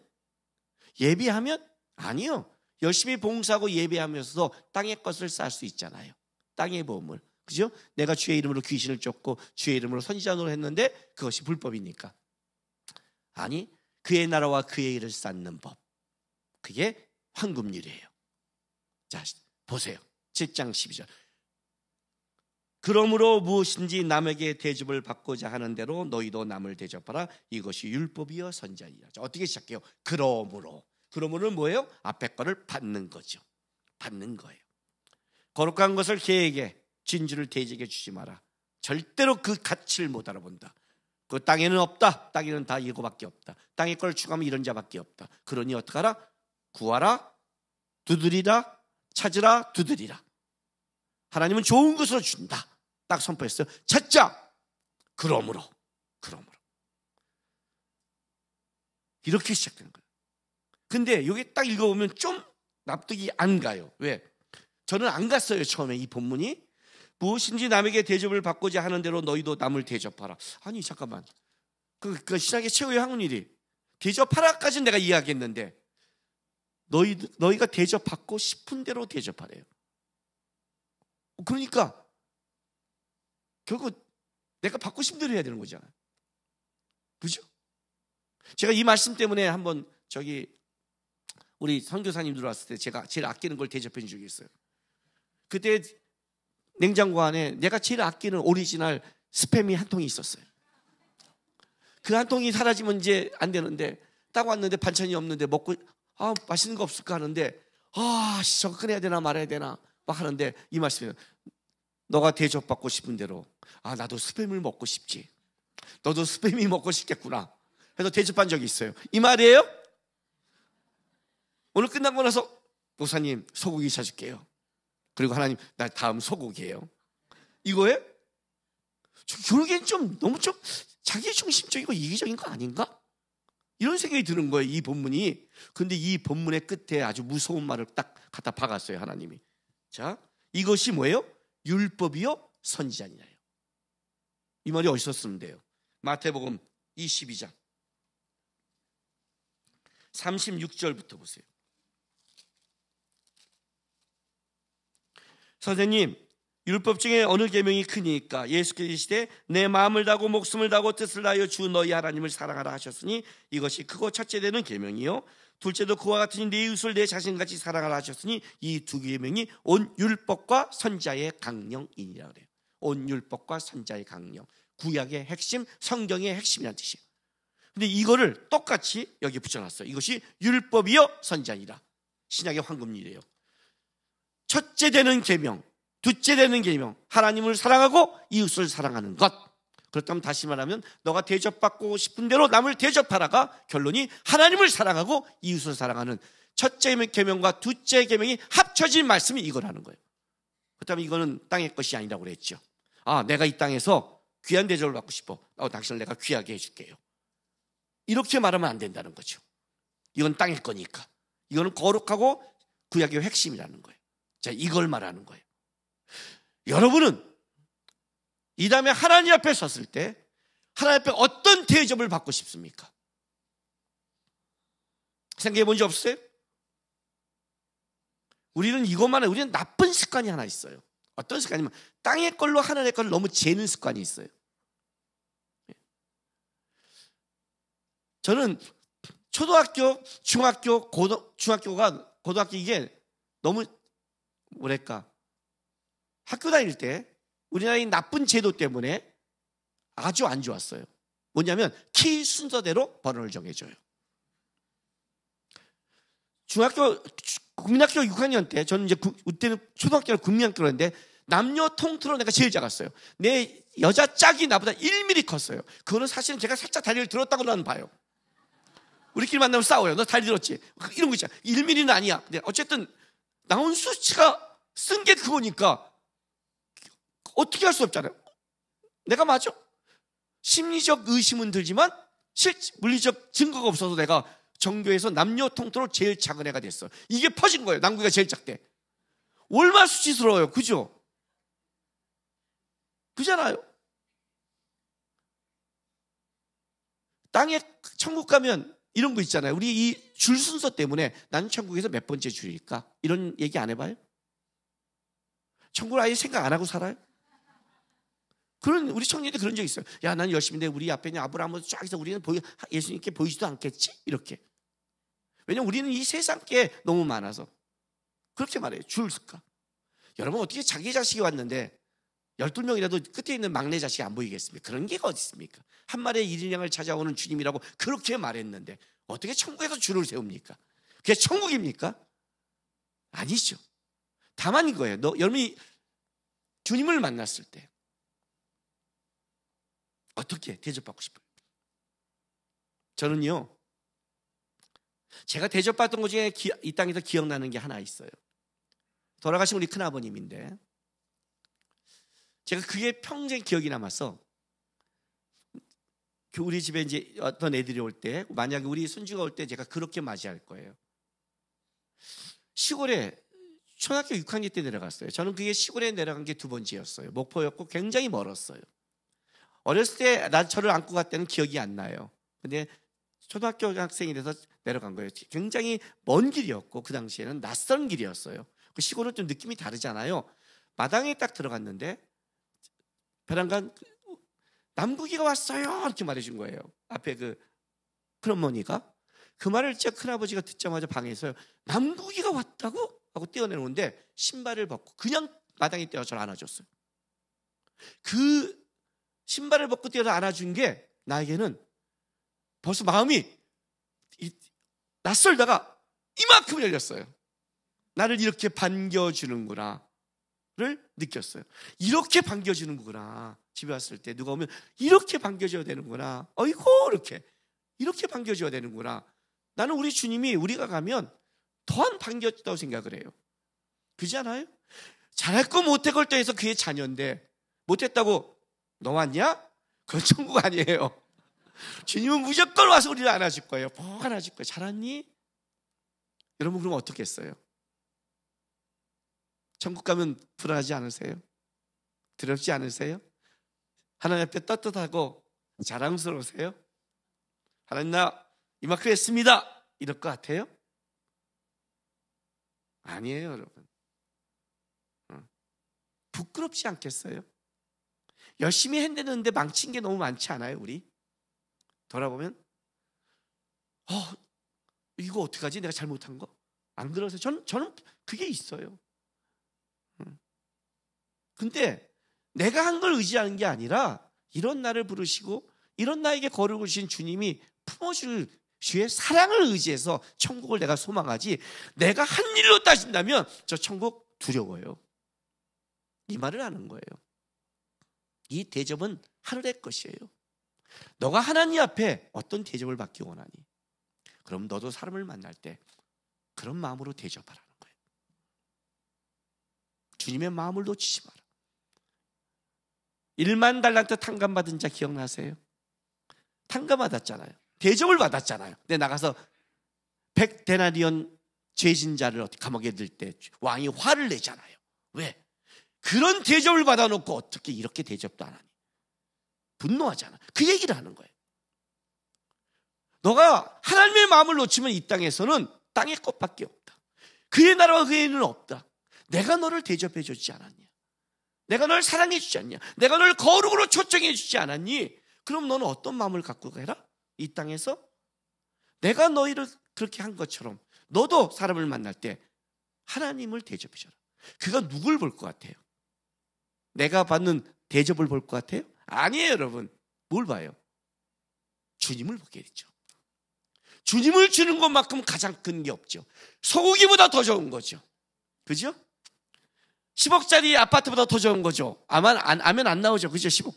예배하면? 아니요. 열심히 봉사하고 예배하면서도 땅의 것을 쌓을 수 있잖아요. 땅의 보물. 그죠? 내가 주의 이름으로 귀신을 쫓고 주의 이름으로 선지자 노릇했는데 그것이 불법이니까. 아니, 그의 나라와 그의 일을 쌓는 법. 그게 황금률이에요. 자, 보세요. 7장 12절. 그러므로 무엇인지 남에게 대접을 받고자 하는 대로 너희도 남을 대접하라. 이것이 율법이여 선지자니라. 어떻게 시작해요? 그러므로. 그러므로는 뭐예요? 앞에 거를 받는 거죠. 받는 거예요. 거룩한 것을 개에게, 진주를 돼지에게 주지 마라. 절대로 그 가치를 못 알아본다. 그 땅에는 없다. 땅에는 다 이거밖에 없다. 땅의 걸 추구하면 이런 자밖에 없다. 그러니 어떡하라? 구하라, 두드리라, 찾으라, 두드리라. 하나님은 좋은 것으로 준다. 딱 선포했어요. 찾자. 그러므로. 이렇게 시작되는 거예요. 근데 여기 딱 읽어보면 좀 납득이 안 가요. 왜? 저는 안 갔어요. 처음에 이 본문이. 무엇인지 남에게 대접을 받고자 하는 대로 너희도 남을 대접하라. 아니 잠깐만. 그 신약의 최후의 학문일이 대접하라까지는 내가 이해하겠는데 너희가 대접받고 싶은 대로 대접하래요. 그러니까 결국 내가 받고 싶은 대로 해야 되는 거잖아요. 그죠? 제가 이 말씀 때문에 한번 우리 선교사님 들어왔을 때 제가 제일 아끼는 걸 대접해 준 적이 있어요. 그때 냉장고 안에 내가 제일 아끼는 오리지널 스팸이 한 통이 있었어요. 그 한 통이 사라지면 이제 안 되는데 딱 왔는데 반찬이 없는데 먹고 맛있는 거 없을까 하는데 저거 꺼내야 되나 말아야 되나 막 하는데 이 말씀이에요. 너가 대접받고 싶은 대로 나도 스팸을 먹고 싶지. 너도 스팸이 먹고 싶겠구나. 그래서 대접한 적이 있어요. 이 말이에요? 오늘 끝나고 나서 목사님 소고기 사줄게요. 그리고 하나님 나 다음 소고기예요. 이거예요? 결국엔 너무 자기 중심적이고 이기적인 거 아닌가? 이런 생각이 드는 거예요. 이 본문이. 근데 이 본문의 끝에 아주 무서운 말을 딱 갖다 박았어요. 하나님이. 자, 이것이 뭐예요? 율법이요 선지자니라요. 이 말이 어디서 쓰면 돼요? 마태복음 22장 36절부터 보세요. 선생님, 율법 중에 어느 계명이 크니까? 예수께서 이르시되 내 마음을 다하고 목숨을 다하고 뜻을 다하여 주 너희 하나님을 사랑하라 하셨으니 이것이 크고 첫째 되는 계명이요 둘째도 그와 같으니 네 이웃을 내 자신같이 사랑하라 하셨으니 이 두 계명이 온 율법과 선지자의 강령이니라 그래요. 온 율법과 선지자의 강령. 구약의 핵심, 성경의 핵심이라는 뜻이에요. 근데 이거를 똑같이 여기 붙여놨어요. 이것이 율법이요 선지자니라. 신약의 황금률이에요. 첫째 되는 계명, 둘째 되는 계명, 하나님을 사랑하고 이웃을 사랑하는 것. 그렇다면 다시 말하면 너가 대접받고 싶은 대로 남을 대접하라가 결론이 하나님을 사랑하고 이웃을 사랑하는 첫째 계명과 둘째 계명이 합쳐진 말씀이 이거라는 거예요. 그렇다면 이거는 땅의 것이 아니라고 그랬죠. 내가 이 땅에서 귀한 대접을 받고 싶어. 당신을 내가 귀하게 해줄게요. 이렇게 말하면 안 된다는 거죠. 이건 땅의 거니까. 이거는 거룩하고 구약의 핵심이라는 거예요. 자, 이걸 말하는 거예요. 여러분은 이 다음에 하나님 앞에 섰을 때 하나님 앞에 어떤 대접을 받고 싶습니까? 생각해 본 적 없어요? 우리는 우리는 나쁜 습관이 하나 있어요. 어떤 습관이면 땅의 걸로 하늘의 걸 너무 재는 습관이 있어요. 저는 초등학교, 중학교, 고등학교 이게 너무 학교 다닐 때 우리나라의 나쁜 제도 때문에 아주 안 좋았어요. 뭐냐면 키 순서대로 번호를 정해줘요. 국민학교 6학년 때 저는 이제 그때는 초등학교는 국민학교였는데 남녀 통틀어 내가 제일 작았어요. 내 여자 짝이 나보다 1mm 컸어요. 그거는 사실은 제가 살짝 다리를 들었다고 나는 봐요. 우리끼리 만나면 싸워요. 너 다리 들었지? 이런 거 있잖아. 1mm는 아니야. 근데 어쨌든 나온 수치가 쓴 게 그거니까 어떻게 할 수 없잖아요. 내가 맞아? 심리적 의심은 들지만 물리적 증거가 없어서 내가 전교에서 남녀 통틀어 제일 작은 애가 됐어. 이게 퍼진 거예요. 남구이가 제일 작대. 얼마나 수치스러워요. 그죠? 그잖아요. 땅에 천국 가면 이런 거 있잖아요. 우리 이 줄 순서 때문에 나는 천국에서 몇 번째 줄일까? 이런 얘기 안 해봐요? 천국을 아예 생각 안 하고 살아요? 그런 우리 청년들 그런 적 있어요. 야, 나는 열심히 내 우리 앞에 있는 아브라함을 쫙 해서 우리는 예수님께 보이지도 않겠지? 이렇게. 왜냐면 우리는 이 세상께 너무 많아서 그렇게 말해요. 줄을까? 여러분 어떻게 자기 자식이 왔는데 12명이라도 끝에 있는 막내 자식이 안 보이겠습니까? 그런 게 어디 있습니까? 한 마리의 일인양을 찾아오는 주님이라고 그렇게 말했는데 어떻게 천국에서 줄을 세웁니까? 그게 천국입니까? 아니죠. 다만 이거예요. 여러분이 주님을 만났을 때 어떻게 대접받고 싶어요? 저는요, 제가 대접받던 것 중에 이 땅에서 기억나는 게 하나 있어요. 돌아가신 우리 큰아버님인데 제가 그게 평생 기억이 남아서 우리 집에 이제 어떤 애들이 올 때, 만약에 우리 손주가 올 때 제가 그렇게 맞이할 거예요. 시골에 초등학교 6학년 때 내려갔어요. 저는 그게 시골에 내려간 게 2번째였어요. 목포였고 굉장히 멀었어요. 어렸을 때 저를 안고 갈 때는 기억이 안 나요. 근데 초등학교 학생이 돼서 내려간 거예요. 굉장히 먼 길이었고 그 당시에는 낯선 길이었어요. 그 시골은 좀 느낌이 다르잖아요. 마당에 딱 들어갔는데 베란간 남국이가 왔어요 이렇게 말해준 거예요. 앞에 그 큰어머니가. 그 말을 제 큰아버지가 듣자마자 방에서요, 남국이가 왔다고? 하고 뛰어내려오는데 신발을 벗고 그냥 마당에 뛰어서 저를 안아줬어요. 그 신발을 벗고 뛰어서 안아준 게 나에게는 벌써 마음이 낯설다가 이만큼 열렸어요. 나를 이렇게 반겨주는구나를 느꼈어요. 이렇게 반겨주는구나. 집에 왔을 때 누가 오면 이렇게 반겨줘야 되는구나. 어이구 이렇게 반겨줘야 되는구나. 나는 우리 주님이 우리가 가면 더한 반겨줬다고 생각을 해요. 그렇지 않아요? 잘할 거 못할 걸 때에서 그의 자녀인데 못했다고 너 왔냐? 그건 천국 아니에요. 주님은 무조건 와서 우리를 안아줄 거예요. 꼭 안아줄 거예요. 잘했니? 여러분 그럼 어떻게 했어요? 천국 가면 불안하지 않으세요? 두렵지 않으세요? 하나님 앞에 떳떳하고 자랑스러우세요? 하나님 나 이만큼 했습니다 이럴 것 같아요? 아니에요 여러분. 부끄럽지 않겠어요? 열심히 했는데 망친 게 너무 많지 않아요 우리? 돌아보면 이거 어떡하지? 내가 잘못한 거? 안 그러세요? 저는 그게 있어요. 근데 내가 한 걸 의지하는 게 아니라 이런 나를 부르시고 이런 나에게 거룩을 주신 주님이 품어줄 주의 사랑을 의지해서 천국을 내가 소망하지, 내가 한 일로 따진다면 저 천국 두려워요. 이 말을 하는 거예요. 이 대접은 하늘의 것이에요. 너가 하나님 앞에 어떤 대접을 받기 원하니? 그럼 너도 사람을 만날 때 그런 마음으로 대접하라는 거예요. 주님의 마음을 놓치지 마라. 1만 달란트 탕감받은 자 기억나세요? 탕감받았잖아요. 대접을 받았잖아요. 근데 나가서 100데나리온 죄진 자를 감옥에 넣을 때 왕이 화를 내잖아요. 왜? 그런 대접을 받아놓고 어떻게 이렇게 대접도 안 하니? 분노하잖아. 그 얘기를 하는 거예요. 너가 하나님의 마음을 놓치면 이 땅에서는 땅의 것밖에 없다. 그의 나라와 그의 일은 없다. 내가 너를 대접해 주지 않았냐? 내가 널 사랑해 주지 않냐? 내가 널 거룩으로 초청해 주지 않았니? 그럼 너는 어떤 마음을 갖고 가라? 이 땅에서 내가 너희를 그렇게 한 것처럼 너도 사람을 만날 때 하나님을 대접해 줘라. 그가 누굴 볼 것 같아요? 내가 받는 대접을 볼 것 같아요? 아니에요 여러분. 뭘 봐요? 주님을 보게 되죠. 주님을 주는 것만큼 가장 큰 게 없죠. 소고기보다 더 좋은 거죠. 그죠? 10억짜리 아파트보다 더 좋은 거죠. 아면 안 나오죠. 그죠? 10억.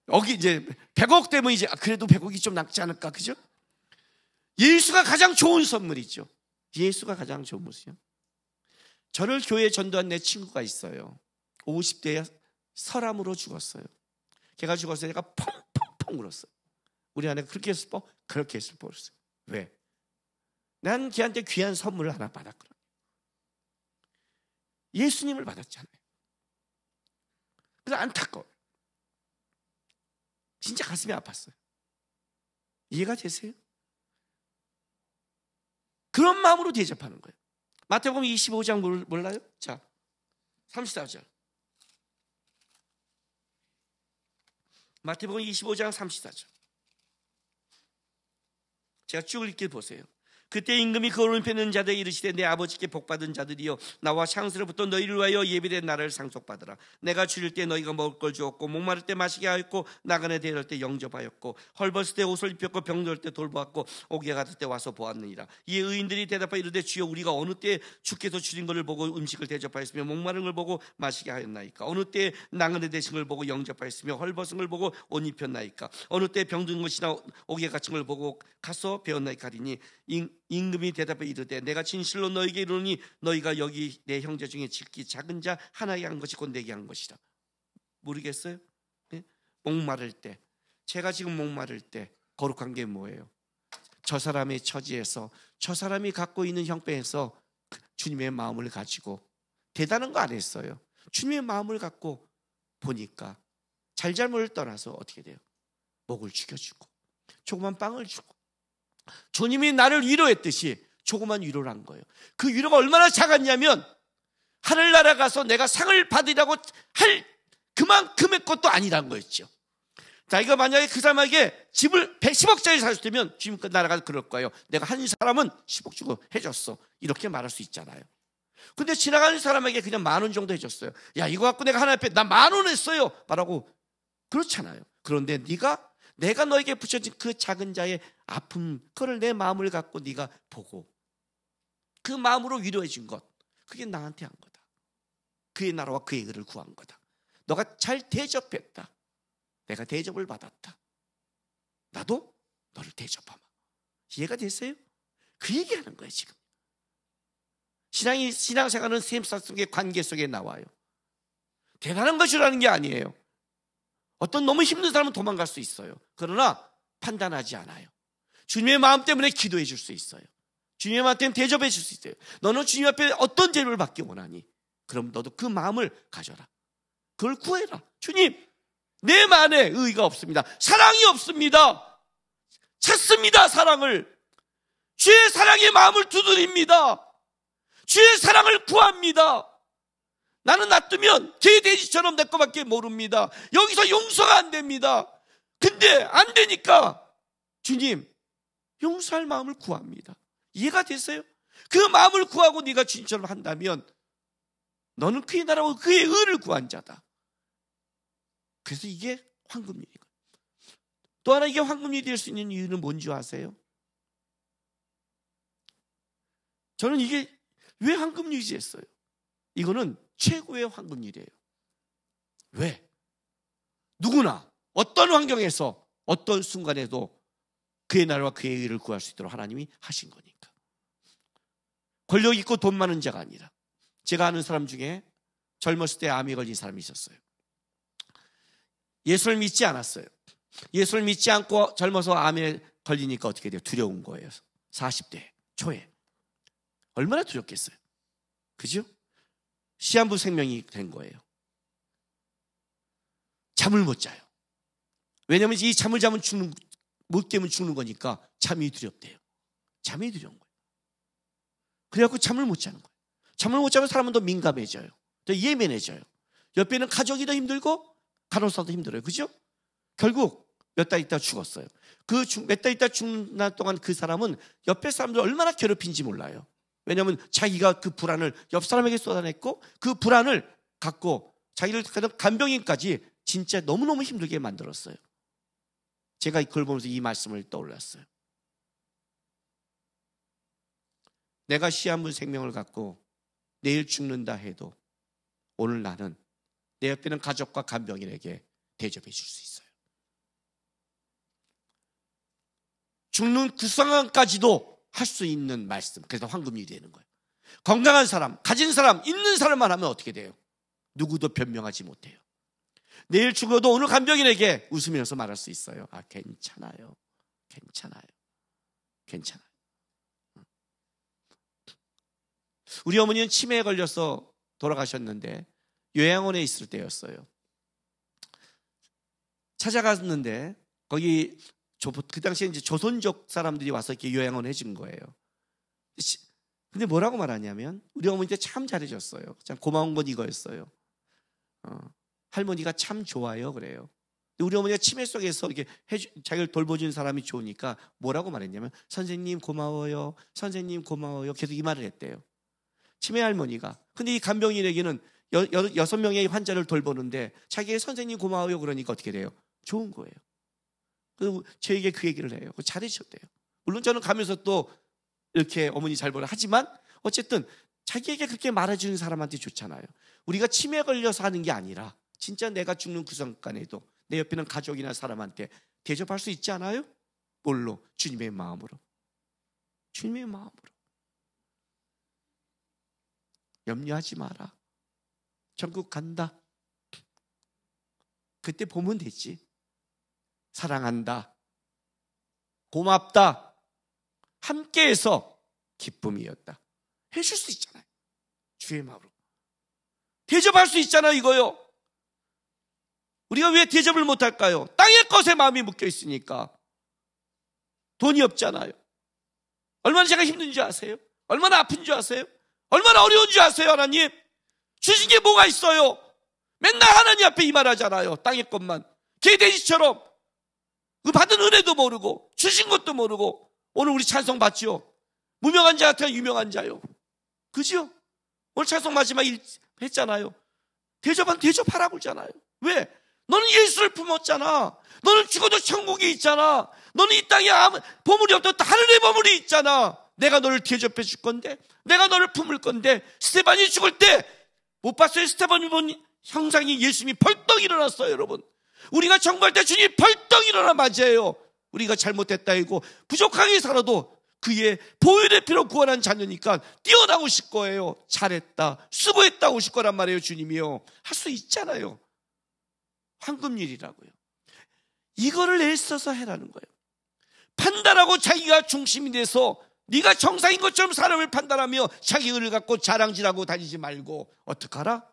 여기 이제 100억 되면 이제 그래도 100억이 좀 낫지 않을까? 그죠? 예수가 가장 좋은 선물이죠. 예수가 가장 좋은 모습이요. 저를 교회에 전도한 내 친구가 있어요. 50대에 설암으로 죽었어요. 걔가 죽었어요. 내가 펑펑펑 울었어요. 우리 아내가 그렇게 슬퍼? 그렇게 슬퍼했어요. 왜? 난 걔한테 귀한 선물을 하나 받았거든요. 예수님을 받았잖아요. 그래서 안타까워요. 진짜 가슴이 아팠어요. 이해가 되세요? 그런 마음으로 대접하는 거예요. 마태복음 25장 몰라요? 자, 34절. 마태복음 25장 34절. 제가 쭉 읽게 보세요. 그때 임금이 그 오른편에 있는 자들에게 이르시되 내 아버지께 복받은 자들이여 나와 창세로부터 너희를 위하여 예비된 나라를 상속받으라. 내가 줄일 때 너희가 먹을 걸 주었고 목마를 때 마시게 하였고 나그네 대할 때 영접하였고 헐벗을 때 옷을 입혔고 병들 때 돌보았고 오기에 갔을 때 와서 보았느니라. 이에 의인들이 대답하여 이르되 주여 우리가 어느 때 주께서 줄인 것을 보고 음식을 대접하였으며 목마른 걸 보고 마시게 하였나이까? 어느 때 나그네 되신 걸 보고 영접하였으며 헐벗은 걸 보고 옷 입혔나이까? 어느 때 병든 것이나 오기에 갇힌 걸 보고 가서 배웠나이까 하리니 임금이 대답해 이르되 내가 진실로 너희에게 이르노니 너희가 여기 내 형제 중에 지극히 작은 자 하나에게 한 것이 곧 내게 한 것이다. 모르겠어요? 네? 목마를 때, 제가 지금 목마를 때 거룩한 게 뭐예요? 저 사람의 처지에서 저 사람이 갖고 있는 형편에서 주님의 마음을 가지고 대단한 거 안 했어요. 주님의 마음을 갖고 보니까 잘잘못을 떠나서 어떻게 돼요? 목을 죽여주고 조그만 빵을 주고 주님이 나를 위로했듯이 조그만 위로를 한 거예요. 그 위로가 얼마나 작았냐면 하늘나라 가서 내가 상을 받으라고 할 그만큼의 것도 아니라는 거였죠. 자, 이거 만약에 그 사람에게 집을 110억짜리 사줬다면 주님 그 나라가 그럴 거예요. 내가 한 사람은 10억 주고 해줬어. 이렇게 말할 수 있잖아요. 근데 지나가는 사람에게 그냥 10,000원 정도 해줬어요. 야, 이거 갖고 내가 하나님 앞에 나 10,000원 했어요. 말하고 그렇잖아요. 그런데 내가 너에게 붙여진 그 작은 자의 아픔, 그걸 내 마음을 갖고 네가 보고 그 마음으로 위로해 준 것, 그게 나한테 한 거다. 그의 나라와 그의 의를 구한 거다. 너가 잘 대접했다. 내가 대접을 받았다. 나도 너를 대접하마. 이해가 되세요? 그 얘기하는 거예요 지금. 신앙생활은 셈사 속의 관계 속에 나와요. 대단한 것이라는 게 아니에요. 어떤 너무 힘든 사람은 도망갈 수 있어요. 그러나 판단하지 않아요. 주님의 마음 때문에 기도해 줄 수 있어요. 주님의 마음 때문에 대접해 줄 수 있어요. 너는 주님 앞에 어떤 제를 받기 원하니? 그럼 너도 그 마음을 가져라. 그걸 구해라. 주님, 내 마음에 의의가 없습니다. 사랑이 없습니다. 찾습니다. 사랑을. 주의 사랑의 마음을 두드립니다. 주의 사랑을 구합니다. 나는 놔두면 제 돼지처럼 내 거밖에 모릅니다. 여기서 용서가 안 됩니다. 근데 안 되니까 주님 용서할 마음을 구합니다. 이해가 됐어요? 그 마음을 구하고 네가 주님처럼 한다면 너는 그의 나라와 그의 의를 구한 자다. 그래서 이게 황금률이에요. 또 하나 이게 황금률이 될 수 있는 이유는 뭔지 아세요? 저는 이게 왜 황금률이지 했어요? 이거는 최고의 황금률이에요. 왜? 누구나 어떤 환경에서 어떤 순간에도 그의 나라와 그의 의를 구할 수 있도록 하나님이 하신 거니까. 권력 있고 돈 많은 자가 아니라. 제가 아는 사람 중에 젊었을 때 암이 걸린 사람이 있었어요. 예수를 믿지 않았어요. 예수를 믿지 않고 젊어서 암에 걸리니까 어떻게 돼요? 두려운 거예요. 40대 초에. 얼마나 두렵겠어요. 그죠? 시한부 생명이 된 거예요. 잠을 못 자요. 왜냐하면 이 잠을 자면 못 깨면 죽는 거니까 잠이 두렵대요. 잠이 두려운 거예요. 그래갖고 잠을 못 자는 거예요. 잠을 못 자면 사람은 더 민감해져요. 더 예민해져요. 옆에 있는 가족이 더 힘들고 간호사도 힘들어요. 그죠? 결국 몇 달 있다 죽었어요. 그 몇 달 있다 죽는 날 동안 그 사람은 옆에 사람들 얼마나 괴롭힌지 몰라요. 왜냐하면 자기가 그 불안을 옆 사람에게 쏟아냈고 그 불안을 갖고 자기를 간병인까지 진짜 너무너무 힘들게 만들었어요. 제가 그걸 보면서 이 말씀을 떠올렸어요. 내가 시한부 생명을 갖고 내일 죽는다 해도 오늘 나는 내 옆에 있는 가족과 간병인에게 대접해 줄 수 있어요. 죽는 그 상황까지도 할 수 있는 말씀. 그래서 황금률이 되는 거예요. 건강한 사람, 가진 사람, 있는 사람만 하면 어떻게 돼요? 누구도 변명하지 못해요. 내일 죽어도 오늘 간병인에게 웃으면서 말할 수 있어요. 아, 괜찮아요. 괜찮아요. 괜찮아요. 우리 어머니는 치매에 걸려서 돌아가셨는데 요양원에 있을 때였어요. 찾아갔는데 거기 그 당시에 이제 조선족 사람들이 와서 이렇게 요양원 해준 거예요. 근데 뭐라고 말하냐면 우리 어머니한테 참 잘해줬어요. 참 고마운 건 이거였어요. 할머니가 참 좋아요 그래요. 우리 어머니가 치매 속에서 이렇게 자기를 돌보준 사람이 좋으니까 뭐라고 말했냐면 선생님 고마워요. 선생님 고마워요. 계속 이 말을 했대요. 치매 할머니가. 근데 이 간병인에게는 6명의 환자를 돌보는데 자기의 선생님 고마워요 그러니까 어떻게 돼요? 좋은 거예요. 그리고 저에게 그 얘기를 해요. 잘해주셨대요. 물론 저는 가면서 또 이렇게 어머니 잘 보라 하지만 어쨌든 자기에게 그렇게 말해주는 사람한테 좋잖아요. 우리가 치매에 걸려서 하는 게 아니라 진짜 내가 죽는 그 순간에도 내 옆에 있는 가족이나 사람한테 대접할 수 있지 않아요? 뭘로? 주님의 마음으로. 주님의 마음으로. 염려하지 마라. 천국 간다. 그때 보면 되지. 사랑한다. 고맙다. 함께해서 기쁨이었다. 해줄 수 있잖아요. 주의 마음으로. 대접할 수 있잖아요, 이거요. 우리가 왜 대접을 못할까요? 땅의 것에 마음이 묶여 있으니까. 돈이 없잖아요. 얼마나 제가 힘든 줄 아세요? 얼마나 아픈 줄 아세요? 얼마나 어려운 줄 아세요, 하나님? 주신 게 뭐가 있어요? 맨날 하나님 앞에 이 말 하잖아요. 땅의 것만. 개돼지처럼. 그 받은 은혜도 모르고 주신 것도 모르고 오늘 우리 찬송 받죠? 무명한 자한테 유명한 자요. 그죠? 오늘 찬송 마지막 했잖아요. 대접하라고 그러잖아요. 왜? 너는 예수를 품었잖아. 너는 죽어도 천국에 있잖아. 너는 이 땅에 아무 보물이 없던 하늘의 보물이 있잖아. 내가 너를 대접해 줄 건데, 내가 너를 품을 건데. 스테반이 죽을 때 못 봤어요? 스테반이 본 형상이 예수님이 벌떡 일어났어요, 여러분. 우리가 정말 때 주님이 벌떡 일어나 맞아요. 우리가 잘못했다 이고 부족하게 살아도 그의 보혈의 피로 구원한 자녀니까 뛰어나오실 거예요. 잘했다, 수고했다 오실 거란 말이에요. 주님이요. 할 수 있잖아요. 황금률이라고요. 이거를 애써서 해라는 거예요. 판단하고 자기가 중심이 돼서 네가 정상인 것처럼 사람을 판단하며 자기 의를 갖고 자랑질하고 다니지 말고 어떡하라?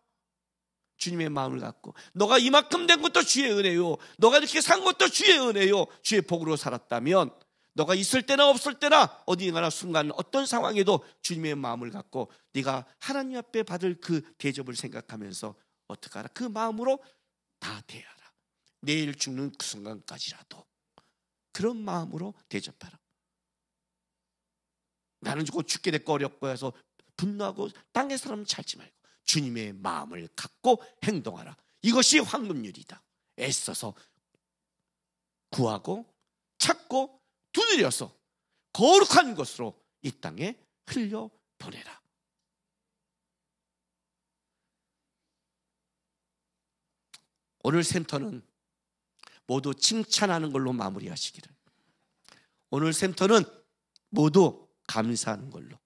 주님의 마음을 갖고 너가 이만큼 된 것도 주의 은혜요. 너가 이렇게 산 것도 주의 은혜요. 주의 복으로 살았다면 너가 있을 때나 없을 때나 어디가나 순간 어떤 상황에도 주님의 마음을 갖고 네가 하나님 앞에 받을 그 대접을 생각하면서 어떡하라? 그 마음으로 다 대하라. 내일 죽는 그 순간까지라도 그런 마음으로 대접하라. 나는 곧 죽게 됐고 어렵고 해서 분노하고 땅의 사람 찾지 말고 주님의 마음을 갖고 행동하라. 이것이 황금률이다. 애써서 구하고 찾고 두드려서 거룩한 것으로 이 땅에 흘려보내라. 오늘 센터는 모두 칭찬하는 걸로 마무리하시기를. 오늘 센터는 모두 감사하는 걸로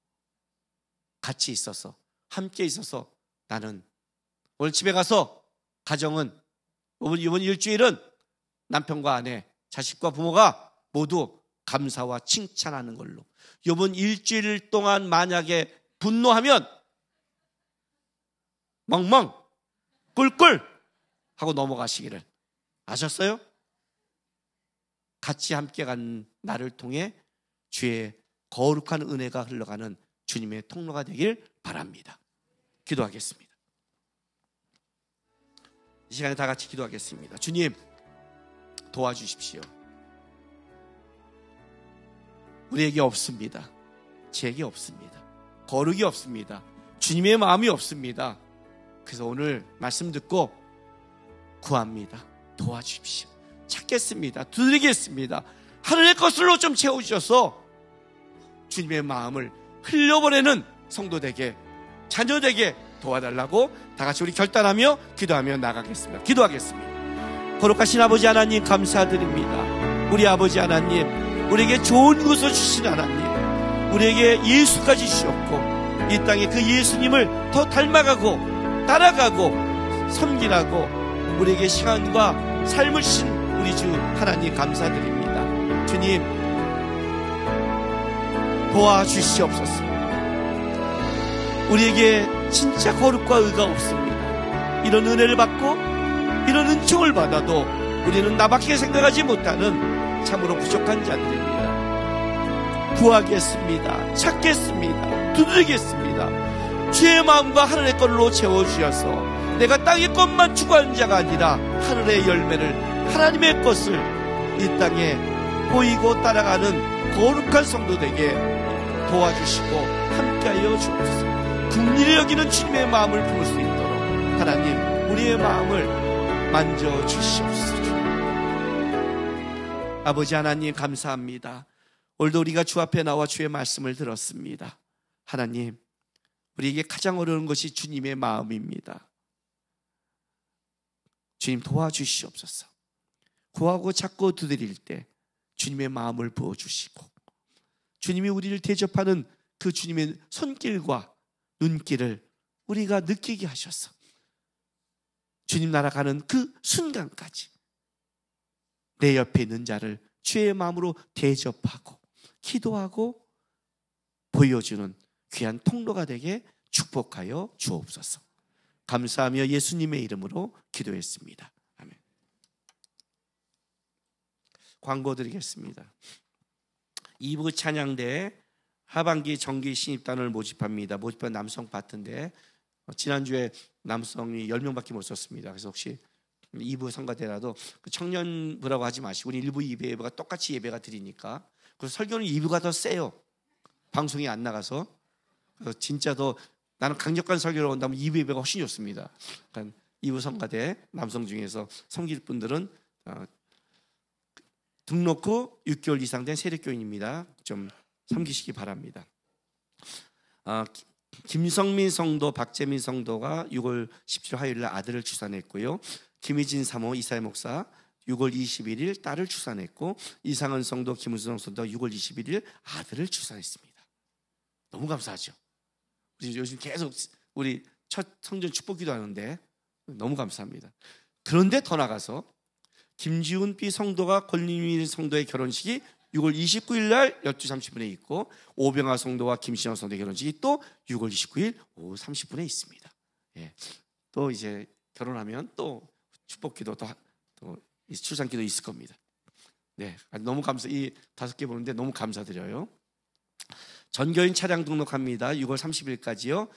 같이 있어서 함께 있어서 나는 오늘 집에 가서 가정은 이번 일주일은 남편과 아내, 자식과 부모가 모두 감사와 칭찬하는 걸로. 이번 일주일 동안 만약에 분노하면 멍멍 꿀꿀 하고 넘어가시기를. 아셨어요? 같이 함께 간 나를 통해 주의 거룩한 은혜가 흘러가는 주님의 통로가 되길 바랍니다. 기도하겠습니다. 이 시간에 다 같이 기도하겠습니다. 주님, 도와주십시오. 우리에게 없습니다. 제게 없습니다. 거룩이 없습니다. 주님의 마음이 없습니다. 그래서 오늘 말씀 듣고 구합니다. 도와주십시오. 찾겠습니다. 두드리겠습니다. 하늘의 것으로 좀 채워주셔서 주님의 마음을 흘려보내는 성도되게, 자녀되게 도와달라고 다 같이 우리 결단하며 기도하며 나가겠습니다. 기도하겠습니다. 거룩하신 아버지 하나님 감사드립니다. 우리 아버지 하나님, 우리에게 좋은 것을 주신 하나님, 우리에게 예수까지 주셨고 이 땅에 그 예수님을 더 닮아가고 따라가고 섬기라고 우리에게 시간과 삶을 주신 우리 주 하나님 감사드립니다. 주님 도와주시옵소서. 우리에게 진짜 거룩과 의가 없습니다. 이런 은혜를 받고 이런 은총을 받아도 우리는 나밖에 생각하지 못하는 참으로 부족한 자들입니다. 구하겠습니다. 찾겠습니다. 두드리겠습니다. 주의 마음과 하늘의 것으로 채워주셔서 내가 땅의 것만 추구하는 자가 아니라 하늘의 열매를, 하나님의 것을 이 땅에 보이고 따라가는 거룩한 성도 되게 도와주시고 함께하여 주옵소서. 긍휼히 여기는 주님의 마음을 품을 수 있도록 하나님 우리의 마음을 만져주시옵소서. 아버지 하나님 감사합니다. 오늘도 우리가 주 앞에 나와 주의 말씀을 들었습니다. 하나님, 우리에게 가장 어려운 것이 주님의 마음입니다. 주님 도와주시옵소서. 구하고 찾고 두드릴 때 주님의 마음을 부어주시고 주님이 우리를 대접하는 그 주님의 손길과 눈길을 우리가 느끼게 하셔서 주님 나라 가는 그 순간까지 내 옆에 있는 자를 주의 마음으로 대접하고 기도하고 보여주는 귀한 통로가 되게 축복하여 주옵소서. 감사하며 예수님의 이름으로 기도했습니다. 아멘. 광고 드리겠습니다. 2부 찬양대 하반기 정기 신입단을 모집합니다. 모집한 남성 파트인데 지난주에 남성이 10명밖에 못 썼습니다. 그래서 혹시 2부 성가대라도 청년부라고 하지 마시고 우리 1부 2부 예배가 똑같이 예배가 드리니까 그래서 설교는 2부가 더 세요. 방송이 안 나가서 진짜 더 나는 강력한 설교로 온다면 2부 예배가 훨씬 좋습니다. 그러니까 2부 성가대 남성 중에서 섬길 분들은 등록 후 6개월 이상 된 세력교인입니다. 좀 섬기시기 바랍니다. 김성민 성도, 박재민 성도가 6월 17일 화요일날 아들을 출산했고요. 김희진 사모, 이사회 목사 6월 21일 딸을 출산했고 이상은 성도, 김은성 성도 6월 21일 아들을 출산했습니다. 너무 감사하죠. 우리 요즘 계속 우리 첫 성전 축복기도 하는데 너무 감사합니다. 그런데 더 나가서 김지훈 B 성도가 권림일 성도의 결혼식이 6월 29일 날 12시 30분에 있고 오병아 성도와 김신영 성도의 결혼식이 또 6월 29일 오후 30분에 있습니다. 예. 또 이제 결혼하면 또 축복기도 또 출산기도 있을 겁니다. 네, 너무 감사. 이 5개 보는데 너무 감사드려요. 전교인 차량 등록합니다. 6월 30일까지요.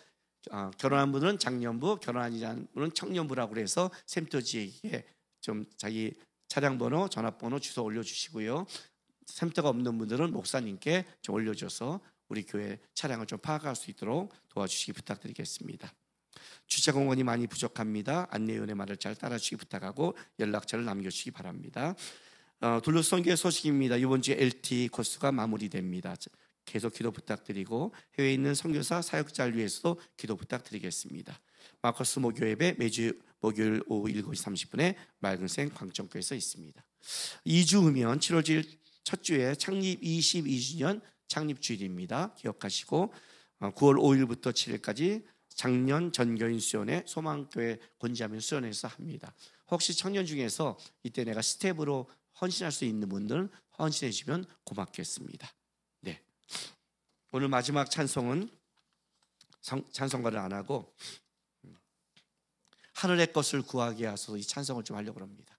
결혼한 분은 장년부, 결혼하지 않은 분은 청년부라고 해서 샘터지에게 좀 자기 차량 번호, 전화번호, 주소 올려주시고요. 샘터가 없는 분들은 목사님께 좀 올려줘서 우리 교회 차량을 좀 파악할 수 있도록 도와주시기 부탁드리겠습니다. 주차 공간이 많이 부족합니다. 안내위원의 말을 잘 따라주시기 부탁하고 연락처를 남겨주시기 바랍니다. 둘러스 선교회 소식입니다. 이번 주에 LT 코스가 마무리됩니다. 계속 기도 부탁드리고 해외에 있는 선교사 사역자를 위해서도 기도 부탁드리겠습니다. 마커스 목요 예배 매주 목요일 오후 7시 30분에 맑은생 광천교회에서 있습니다. 2주 후면 7월 7일 첫 주에 창립 22주년 창립주일입니다. 기억하시고 9월 5일부터 7일까지 작년 전교인 수련회 소망교회 권지하면 수련회에서 합니다. 혹시 청년 중에서 이때 내가 스텝으로 헌신할 수 있는 분들은 헌신해 주시면 고맙겠습니다. 네. 오늘 마지막 찬송은 찬송가를 안 하고 하늘의 것을 구하게 하소서 이 찬송을 좀 하려고 합니다.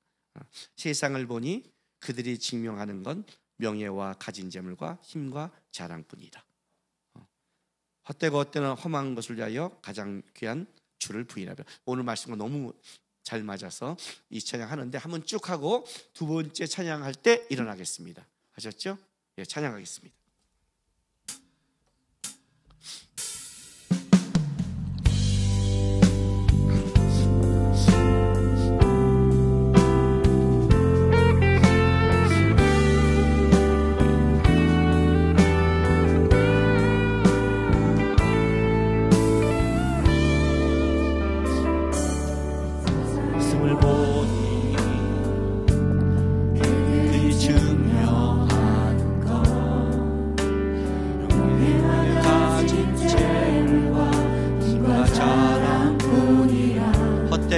세상을 보니 그들이 증명하는 건 명예와 가진 재물과 힘과 자랑뿐이다. 헛되고 헛되는 험한 것을 위하여 가장 귀한 주를 부인하며. 오늘 말씀과 너무 잘 맞아서 이 찬양 하는데 한번 쭉 하고 두 번째 찬양할 때 일어나겠습니다. 하셨죠? 예, 찬양하겠습니다.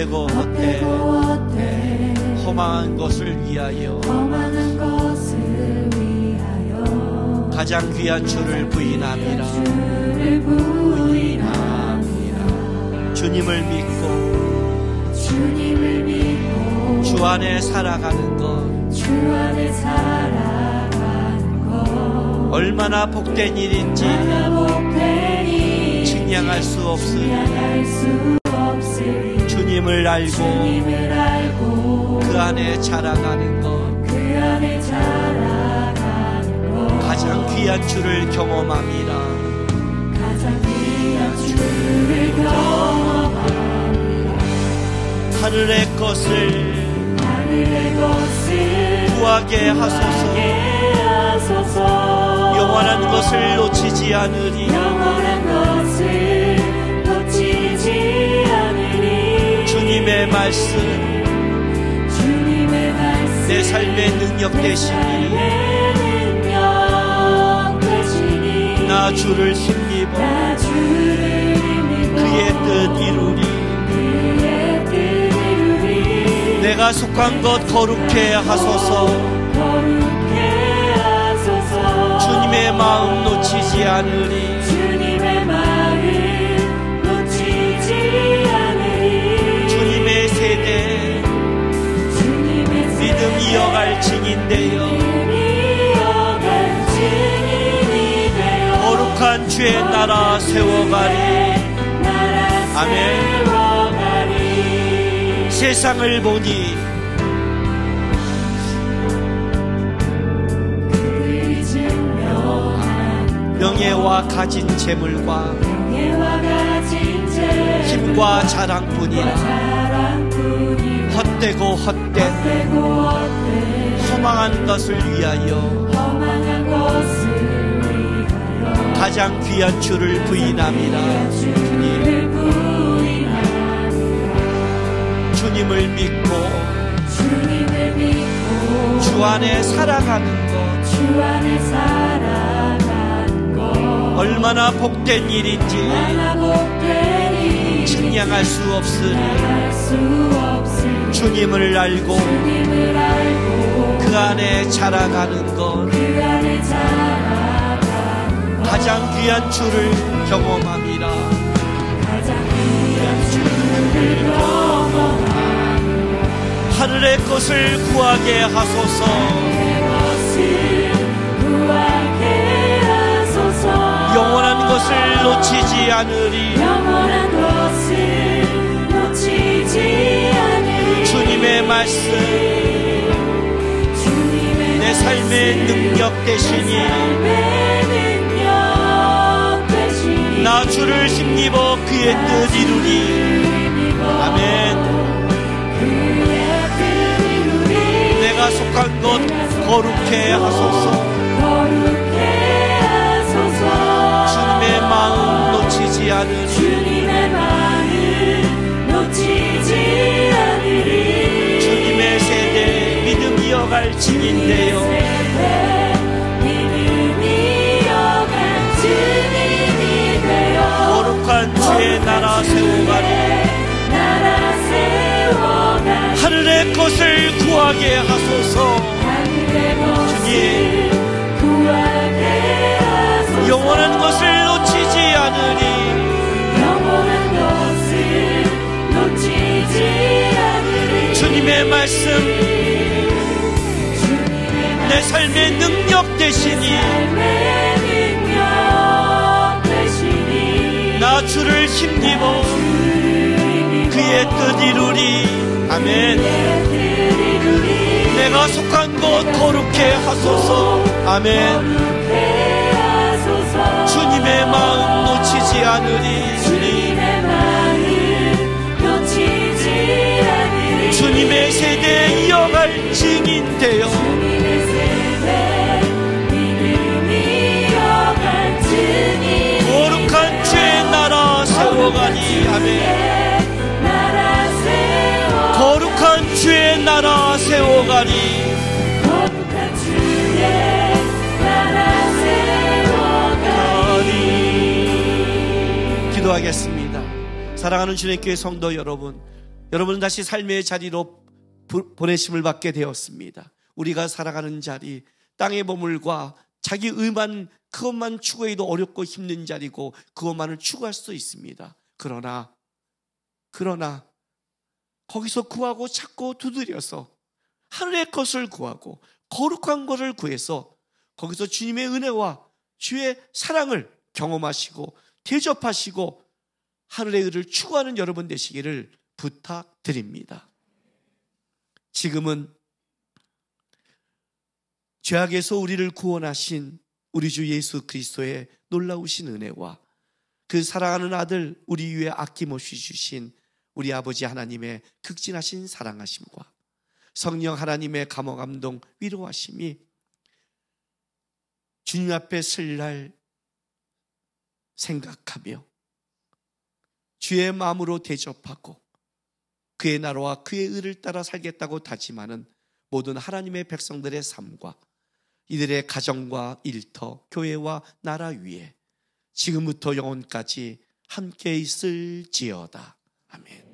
헛되고 허망한 것을 위하여 가장 귀한 주를 부인함이라. 주님을 믿고 주 안에 살아가는 것 얼마나 복된 일인지 측량할 수 없으니 주님을 알고 그 안에 자라가는 것 가장 귀한 주를 경험함이라. 하늘의 것을 구하게 하소서. 영원한 것을 놓치지 않으리. 주님의 말씀 내 삶의 능력 되시니 나 주를 힘입어 그의 뜻 이루리. 내가 속한 것 거룩해 하소서. 주님의 마음 놓치지 않으리. 주님의 세대 믿음 이어갈 증인되어 거룩한 주의 나라 세워가리. 아멘. 세상을 보니 명예와 가진 재물과 힘과 자랑뿐이라. 헛되고 헛된 허망한 것을 위하여 가장 귀한 주를 부인함이라. 주님을 믿고 주 안에 살아가는 것 얼마나 복된 일인지 측량할 수 없으니 주님을 알고 그 안에 자라가는 것 가장 귀한 주를 경험함이라. 하늘의 것을 구하게 하소서. 영원한 것을 놓치지 않으리. 주님의 말씀 내 삶의 능력 되시니 나 주를 힘입어 그의 뜻 이루리. 아멘. 내가 속한 것 거룩해 하소서. 주님의 마음 놓치지 않으리. 주님의 세대 믿음 이어갈 증인되어 거룩한 주의 나라 세워가리. 하늘의 것을 구하게 하소서. 주님 영원한 것을 놓치지 않으리. 주님의 말씀 내 삶의 능력 되시니 나 주를 힘입어 그의 뜻 이루리. 아멘. 내가 속한 곳 거룩해 하소서. 아멘. 주님의 마음 놓치지 않으리. 주님의 세대 이어갈 증인되어 거룩한 주의 나라 세워가니. 아멘. 거룩한 주의 나라 세워가니. 기도하겠습니다. 사랑하는 주님의 교회 성도 여러분, 여러분은 다시 삶의 자리로 보내심을 받게 되었습니다. 우리가 살아가는 자리, 땅의 보물과 자기 의만 그것만 추구해도 어렵고 힘든 자리고 그것만을 추구할 수도 있습니다. 그러나 거기서 구하고 찾고 두드려서 하늘의 것을 구하고 거룩한 것을 구해서 거기서 주님의 은혜와 주의 사랑을 경험하시고 대접하시고 하늘의 의를 추구하는 여러분 되시기를 부탁드립니다. 지금은 죄악에서 우리를 구원하신 우리 주 예수 그리스도의 놀라우신 은혜와 그 사랑하는 아들 우리 위에 아낌없이 주신 우리 아버지 하나님의 극진하신 사랑하심과 성령 하나님의 감화감동 위로하심이 주님 앞에 설 날 생각하며 주의 마음으로 대접하고 그의 나라와 그의 의를 따라 살겠다고 다짐하는 모든 하나님의 백성들의 삶과 이들의 가정과 일터, 교회와 나라 위에 지금부터 영원까지 함께 있을지어다. 아멘.